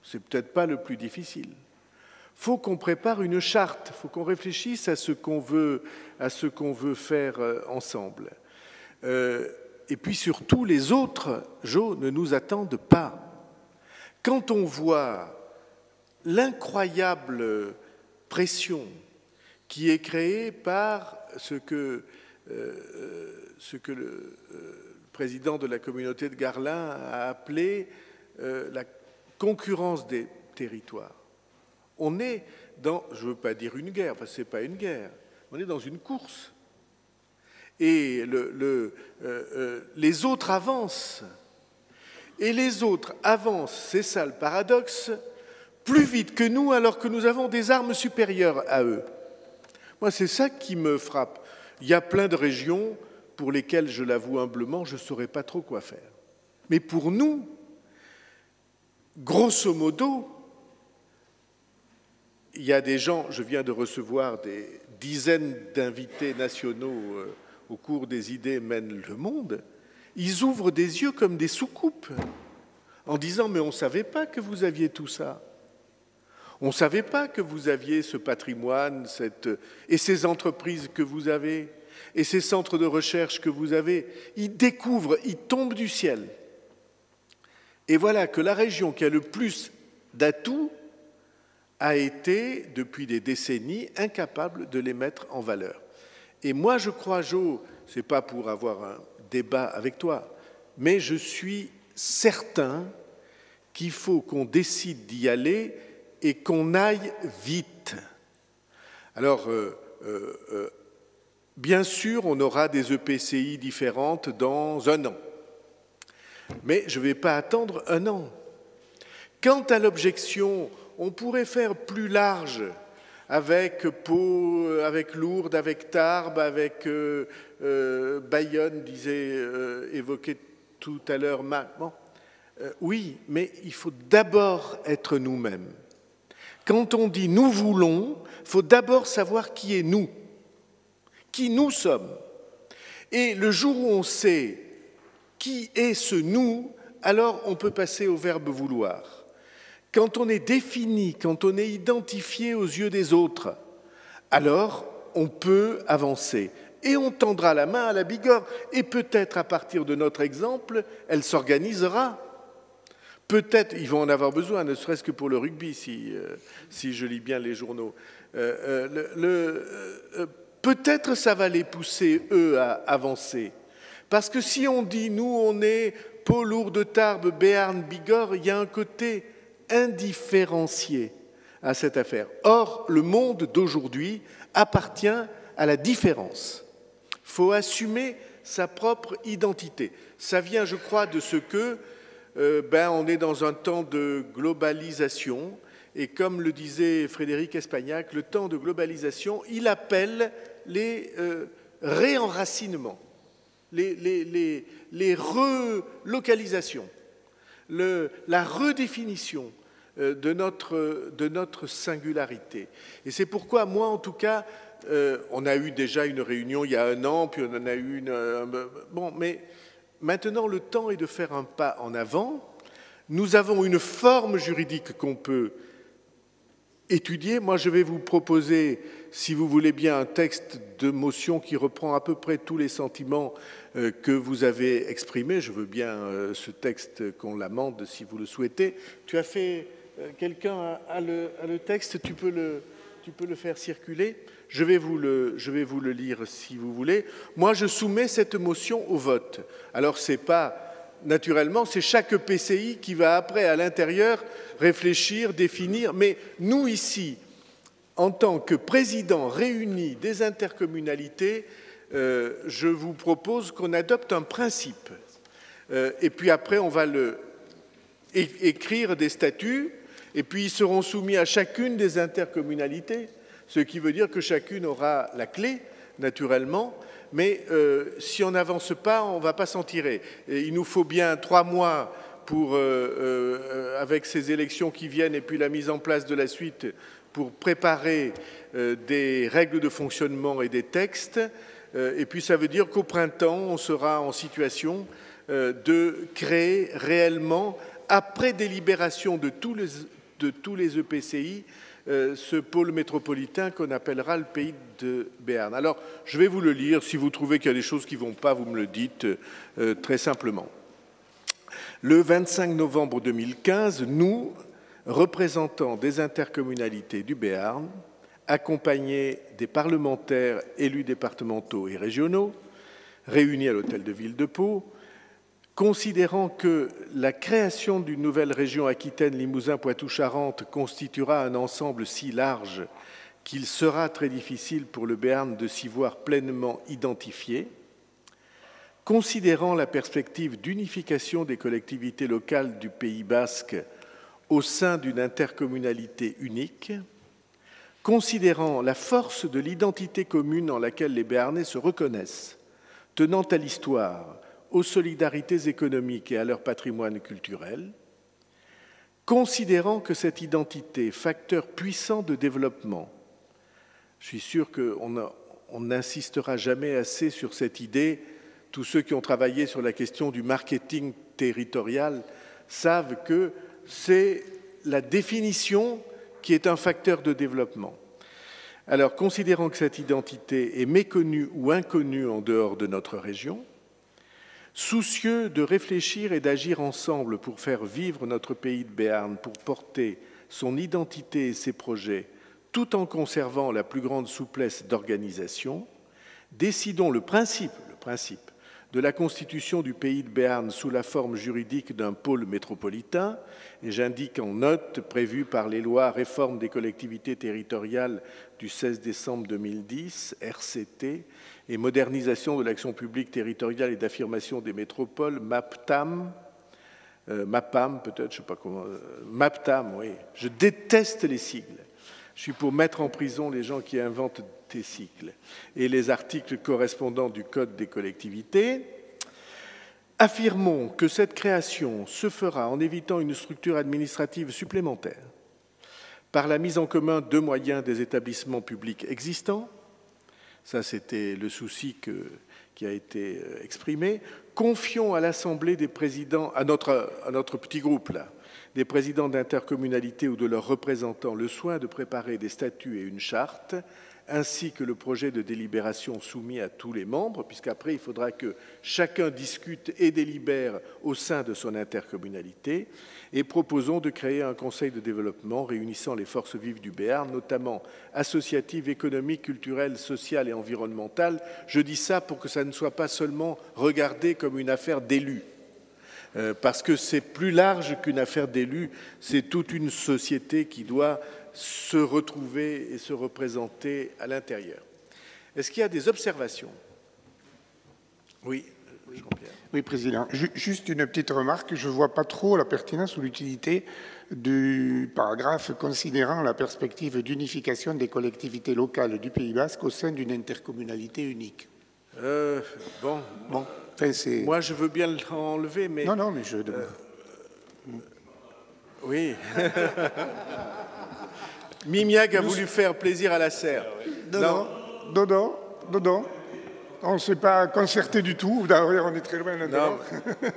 C'est peut-être pas le plus difficile. Il faut qu'on prépare une charte, il faut qu'on réfléchisse à ce qu'on veut faire ensemble. Et puis surtout, les autres, Jo, ne nous attendent pas. Quand on voit l'incroyable pression qui est créé par ce que le président de la communauté de Garlin a appelé la concurrence des territoires. On est dans, je ne veux pas dire une guerre, parce que ce n'est pas une guerre, on est dans une course. Et les autres avancent. Et les autres avancent, c'est ça le paradoxe, plus vite que nous, alors que nous avons des armes supérieures à eux. Moi, c'est ça qui me frappe. Il y a plein de régions pour lesquelles, je l'avoue humblement, je ne saurais pas trop quoi faire. Mais pour nous, grosso modo, il y a des gens, je viens de recevoir des dizaines d'invités nationaux au cours des idées mènent le monde, ils ouvrent des yeux comme des soucoupes en disant « mais on ne savait pas que vous aviez tout ça. On ne savait pas que vous aviez ce patrimoine et ces entreprises que vous avez et ces centres de recherche que vous avez. » Ils découvrent, ils tombent du ciel. Et voilà que la région qui a le plus d'atouts a été, depuis des décennies, incapable de les mettre en valeur. Et moi, je crois, Jo, ce n'est pas pour avoir un débat avec toi, mais je suis certain qu'il faut qu'on décide d'y aller et qu'on aille vite. Alors, bien sûr, on aura des EPCI différentes dans 1 an, mais je ne vais pas attendre 1 an. Quant à l'objection, on pourrait faire plus large avec Pau, avec Lourdes, avec Tarbes, avec Bayonne, évoquait tout à l'heure Marc. Bon, oui, mais il faut d'abord être nous-mêmes. Quand on dit « nous voulons », il faut d'abord savoir qui est nous, qui nous sommes. Et le jour où on sait qui est ce « nous », alors on peut passer au verbe « vouloir ». Quand on est défini, quand on est identifié aux yeux des autres, alors on peut avancer. Et on tendra la main à la Bigorre. Et peut-être à partir de notre exemple, elle s'organisera. Peut-être, ils vont en avoir besoin, ne serait-ce que pour le rugby, si je lis bien les journaux. Peut-être ça va les pousser, eux, à avancer. Parce que si on dit, nous, on est Pau, Lourdes, Tarbes, Béarn, Bigorre, il y a un côté indifférencié à cette affaire. Or, le monde d'aujourd'hui appartient à la différence. Il faut assumer sa propre identité. Ça vient, je crois, de ce que on est dans un temps de globalisation et comme le disait Frédéric Espagnac, le temps de globalisation, il appelle les réenracinements, les relocalisations, la redéfinition de notre singularité. Et c'est pourquoi, moi, en tout cas, on a eu déjà une réunion il y a 1 an, puis on en a eu une... bon, mais maintenant, le temps est de faire un pas en avant. Nous avons une forme juridique qu'on peut étudier. Moi, je vais vous proposer, si vous voulez bien, un texte de motion qui reprend à peu près tous les sentiments que vous avez exprimés. Je veux bien ce texte qu'on l'amende si vous le souhaitez. Tu as fait... quelqu'un a le texte, tu peux le faire circuler. Je vais vous le lire si vous voulez. Moi, je soumets cette motion au vote. Alors, c'est pas... Naturellement, c'est chaque PCI qui va après, à l'intérieur, réfléchir, définir. Mais nous, ici, en tant que président réuni des intercommunalités, je vous propose qu'on adopte un principe. Et puis après, on va écrire des statuts, et puis ils seront soumis à chacune des intercommunalités, ce qui veut dire que chacune aura la clé, naturellement, mais si on n'avance pas, on ne va pas s'en tirer. Et il nous faut bien 3 mois pour, avec ces élections qui viennent et puis la mise en place de la suite, pour préparer des règles de fonctionnement et des textes. Et puis ça veut dire qu'au printemps, on sera en situation de créer réellement, après délibération de tous les EPCI, ce pôle métropolitain qu'on appellera le Pays de Béarn. Alors, je vais vous le lire. Si vous trouvez qu'il y a des choses qui ne vont pas, vous me le dites très simplement. Le 25 novembre 2015, nous, représentants des intercommunalités du Béarn, accompagné des parlementaires élus départementaux et régionaux, réunis à l'Hôtel de Ville de Pau, considérant que la création d'une nouvelle région Aquitaine-Limousin-Poitou-Charentes constituera un ensemble si large qu'il sera très difficile pour le Béarn de s'y voir pleinement identifié, considérant la perspective d'unification des collectivités locales du Pays basque au sein d'une intercommunalité unique, considérant la force de l'identité commune en laquelle les Béarnais se reconnaissent, tenant à l'histoire, aux solidarités économiques et à leur patrimoine culturel, considérant que cette identité, facteur puissant de développement, je suis sûr qu'on n'insistera jamais assez sur cette idée, tous ceux qui ont travaillé sur la question du marketing territorial savent que c'est la définition qui est un facteur de développement. Alors, considérant que cette identité est méconnue ou inconnue en dehors de notre région, soucieux de réfléchir et d'agir ensemble pour faire vivre notre pays de Béarn, pour porter son identité et ses projets, tout en conservant la plus grande souplesse d'organisation, décidons le principe de la constitution du pays de Béarn sous la forme juridique d'un pôle métropolitain, et j'indique en note, prévu par les lois réforme des collectivités territoriales du 16 décembre 2010, RCT, et modernisation de l'action publique territoriale et d'affirmation des métropoles, MAPTAM, MAPAM peut-être, je ne sais pas comment, MAPTAM, oui. Je déteste les sigles. Je suis pour mettre en prison les gens qui inventent des sigles. Et les articles correspondants du Code des collectivités. Affirmons que cette création se fera en évitant une structure administrative supplémentaire par la mise en commun de moyens des établissements publics existants. Ça, c'était le souci qui a été exprimé. Confions à l'Assemblée des présidents, à notre petit groupe là, des présidents d'intercommunalités ou de leurs représentants le soin de préparer des statuts et une charte, ainsi que le projet de délibération soumis à tous les membres, puisqu'après, il faudra que chacun discute et délibère au sein de son intercommunalité, et proposons de créer un conseil de développement réunissant les forces vives du Béarn, notamment associatives, économiques, culturelles, sociales et environnementales. Je dis ça pour que ça ne soit pas seulement regardé comme une affaire d'élus, parce que c'est plus large qu'une affaire d'élus, c'est toute une société qui doit se retrouver et se représenter à l'intérieur. Est-ce qu'il y a des observations? Oui, Jean-Pierre. Oui, Président. Juste une petite remarque. Je ne vois pas trop la pertinence ou l'utilité du paragraphe considérant la perspective d'unification des collectivités locales du Pays basque au sein d'une intercommunalité unique. Bon. Enfin, moi, je veux bien l'enlever, mais... Non, mais je... Oui. Mimiag a voulu faire plaisir à la serre. Non. On ne s'est pas concerté du tout. D'ailleurs, on est très loin Non,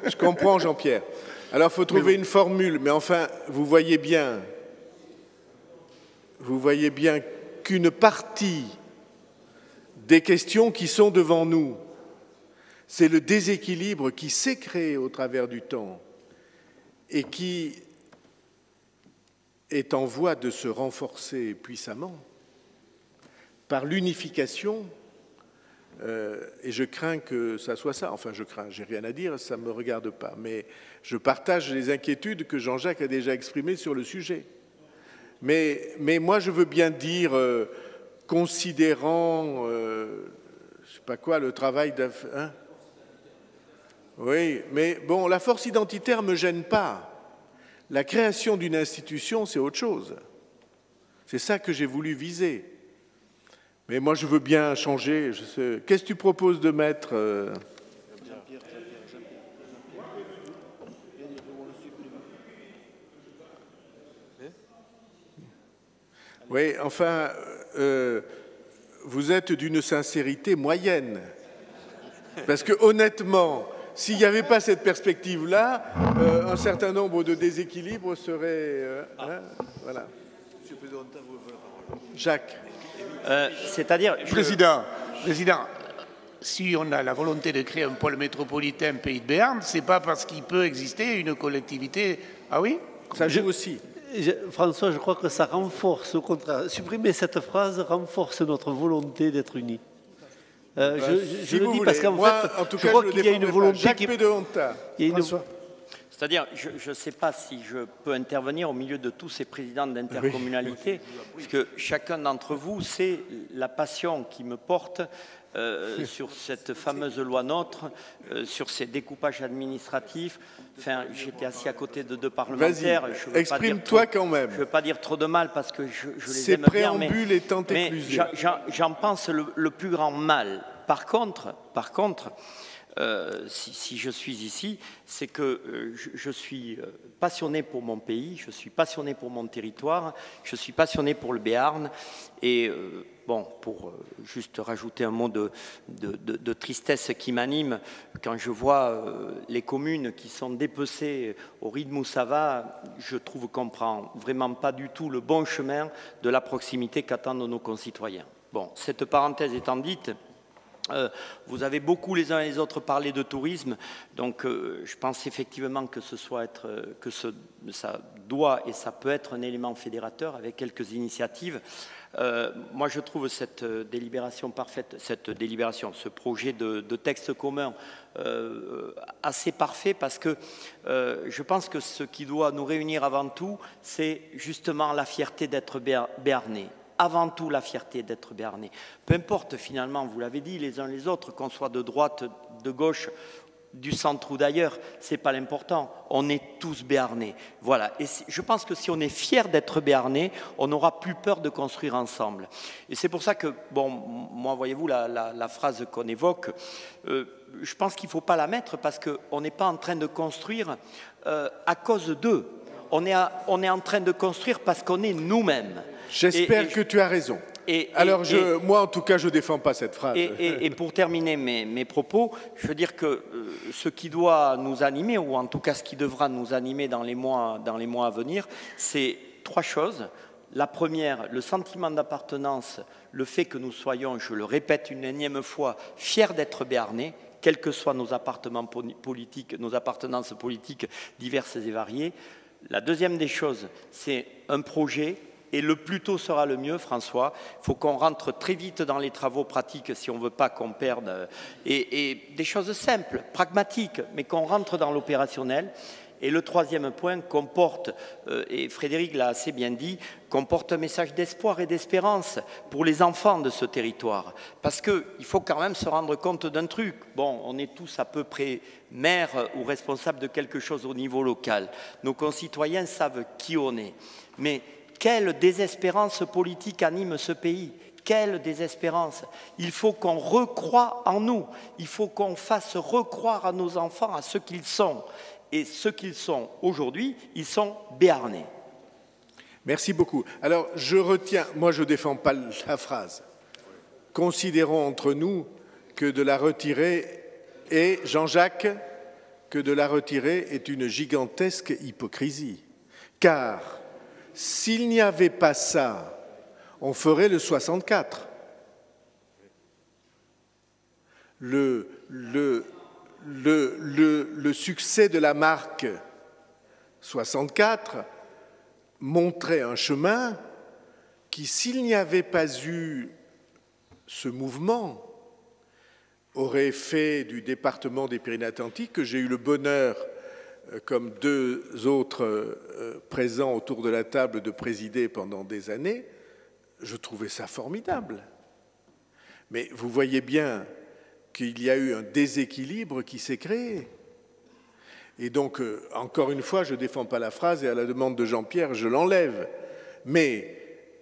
je comprends, Jean-Pierre. Alors, il faut trouver une formule. Mais enfin, vous voyez bien qu'une partie des questions qui sont devant nous, c'est le déséquilibre qui s'est créé au travers du temps et qui est en voie de se renforcer puissamment par l'unification, et je crains que ça soit ça. Enfin, je crains, j'ai rien à dire, ça ne me regarde pas, mais je partage les inquiétudes que Jean-Jacques a déjà exprimées sur le sujet. Mais moi, je veux bien dire, considérant, je ne sais pas quoi, le travail hein? Oui, mais bon, la force identitaire ne me gêne pas. La création d'une institution, c'est autre chose. C'est ça que j'ai voulu viser. Mais moi, je veux bien changer. Qu'est-ce que tu proposes de mettre Oui, enfin, vous êtes d'une sincérité moyenne. Parce que honnêtement, s'il n'y avait pas cette perspective-là, un certain nombre de déséquilibres seraient... voilà. Jacques. C'est-à-dire... Président, si on a la volonté de créer un pôle métropolitain Pays de Béarn, ce n'est pas parce qu'il peut exister une collectivité... Ah oui? Ça joue aussi. François, je crois que ça renforce, au contraire. Supprimer cette phrase renforce notre volonté d'être unis. Je le dis parce qu'en fait, je crois qu'il y a une volonté qui... C'est-à-dire, je ne sais pas si je peux intervenir au milieu de tous ces présidents d'intercommunalité, puisque chacun d'entre vous sait la passion qui me porte sur cette fameuse loi NOTRe, sur ces découpages administratifs. Enfin, j'étais assis à côté de deux parlementaires. Exprime-toi quand même. Je ne veux pas dire trop de mal parce que je les ces aime bien. Préambules étant éclusés. J'en pense le plus grand mal. Par contre, si je suis ici, c'est que je suis passionné pour mon pays, je suis passionné pour mon territoire, je suis passionné pour le Béarn. Et bon, pour juste rajouter un mot de tristesse qui m'anime, quand je vois les communes qui sont dépecées au rythme où ça va, je trouve qu'on ne prend vraiment pas du tout le bon chemin de la proximité qu'attendent nos concitoyens. Bon, cette parenthèse étant dite, vous avez beaucoup les uns et les autres parlé de tourisme, donc je pense effectivement que ça doit et ça peut être un élément fédérateur avec quelques initiatives. Moi je trouve cette délibération parfaite, ce projet de texte commun assez parfait parce que je pense que ce qui doit nous réunir avant tout, c'est justement la fierté d'être béarnais. Avant tout la fierté d'être béarnais. Peu importe finalement, vous l'avez dit les uns les autres, qu'on soit de droite, de gauche, du centre ou d'ailleurs, ce n'est pas l'important. On est tous béarnais. Voilà. Et je pense que si on est fier d'être béarnais, on n'aura plus peur de construire ensemble. Et c'est pour ça que, bon, moi, voyez-vous, la phrase qu'on évoque, je pense qu'il ne faut pas la mettre parce qu'on n'est pas en train de construire à cause d'eux. On est en train de construire parce qu'on est nous-mêmes. J'espère que tu as raison. Moi, en tout cas, je ne défends pas cette phrase. Et pour terminer mes propos, je veux dire que ce qui doit nous animer, ou en tout cas ce qui devra nous animer dans les mois à venir, c'est trois choses. La première, le sentiment d'appartenance, le fait que nous soyons, je le répète une énième fois, fiers d'être béarnais, quels que soient nos appartenances politiques diverses et variées. La deuxième des choses, c'est un projet. Et le plus tôt sera le mieux, François. Il faut qu'on rentre très vite dans les travaux pratiques si on ne veut pas qu'on perde. Et des choses simples, pragmatiques, mais qu'on rentre dans l'opérationnel. Et le troisième point comporte, et Frédéric l'a assez bien dit, comporte un message d'espoir et d'espérance pour les enfants de ce territoire. Parce qu'il faut quand même se rendre compte d'un truc. Bon, on est tous à peu près maires ou responsables de quelque chose au niveau local. Nos concitoyens savent qui on est. Mais quelle désespérance politique anime ce pays? Quelle désespérance! Il faut qu'on recroie en nous. Il faut qu'on fasse recroire à nos enfants à ce qu'ils sont. Et ce qu'ils sont aujourd'hui, ils sont béarnais. Merci beaucoup. Alors, je retiens, moi je ne défends pas la phrase. Considérons entre nous que de la retirer, et Jean-Jacques, que de la retirer est une gigantesque hypocrisie. Car s'il n'y avait pas ça, on ferait le 64. Le succès de la marque 64 montrait un chemin qui, s'il n'y avait pas eu ce mouvement, aurait fait du département des Pyrénées-Atlantiques, que j'ai eu le bonheur, comme deux autres présents autour de la table, de présider pendant des années. Je trouvais ça formidable. Mais vous voyez bien qu'il y a eu un déséquilibre qui s'est créé. Et donc, encore une fois, je ne défends pas la phrase, et à la demande de Jean-Pierre, je l'enlève. Mais,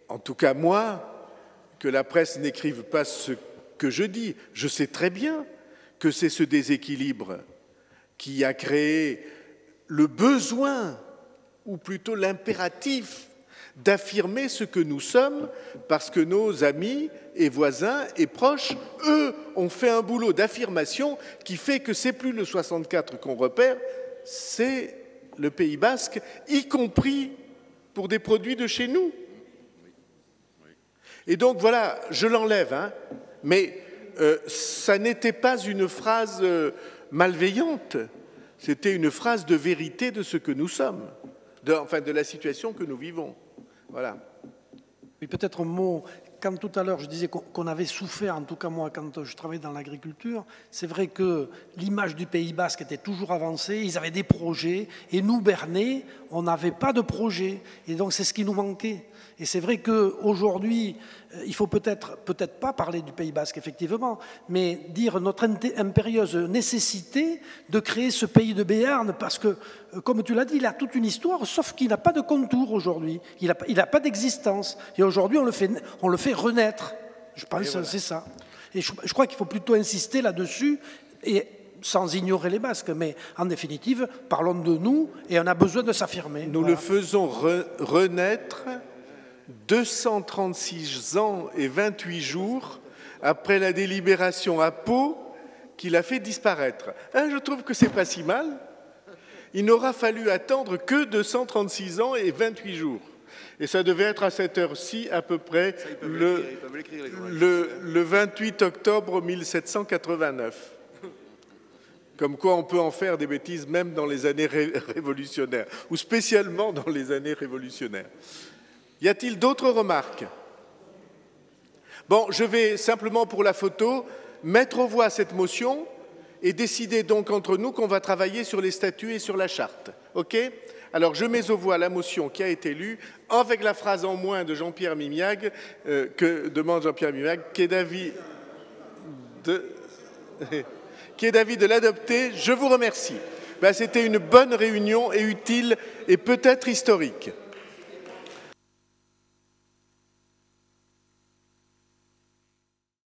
en tout cas, moi, que la presse n'écrive pas ce que je dis, je sais très bien que c'est ce déséquilibre qui a créé le besoin, ou plutôt l'impératif, d'affirmer ce que nous sommes, parce que nos amis et voisins et proches, eux, ont fait un boulot d'affirmation qui fait que c'est plus le 64 qu'on repère, c'est le Pays Basque, y compris pour des produits de chez nous. Et donc voilà, je l'enlève, hein, mais ça n'était pas une phrase malveillante, c'était une phrase de vérité de ce que nous sommes, de la situation que nous vivons. Voilà. Oui, peut-être un mot. Quand tout à l'heure je disais qu'on avait souffert, en tout cas moi quand je travaillais dans l'agriculture, c'est vrai que l'image du Pays Basque était toujours avancée, ils avaient des projets, et nous, Bernais, on n'avait pas de projet. Et donc c'est ce qui nous manquait. Et c'est vrai qu'aujourd'hui, il faut peut-être pas parler du Pays Basque, effectivement, mais dire notre impérieuse nécessité de créer ce pays de Béarn, parce que, comme tu l'as dit, il a toute une histoire, sauf qu'il n'a pas de contour aujourd'hui, il n'a pas d'existence. Et aujourd'hui, on le fait renaître. Je pense que c'est ça. Et je crois qu'il faut plutôt insister là-dessus, et sans ignorer les Basques, mais en définitive, parlons de nous, et on a besoin de s'affirmer. Nous le faisons renaître 236 ans et 28 jours après la délibération à Pau qui l'a fait disparaître. Je trouve que c'est pas si mal. Il n'aura fallu attendre que 236 ans et 28 jours. Et ça devait être à cette heure-ci à peu près le 28 octobre 1789. Comme quoi on peut en faire des bêtises même dans les années révolutionnaires, ou spécialement dans les années révolutionnaires. Y a-t-il d'autres remarques? Bon, je vais simplement pour la photo mettre aux voix cette motion et décider donc entre nous qu'on va travailler sur les statuts et sur la charte. OK? Alors je mets aux voix la motion qui a été lue avec la phrase en moins de Jean-Pierre Mimiag, que demande Jean-Pierre Mimiag, qui est d'avis de l'adopter. Je vous remercie. C'était une bonne réunion et utile et peut-être historique.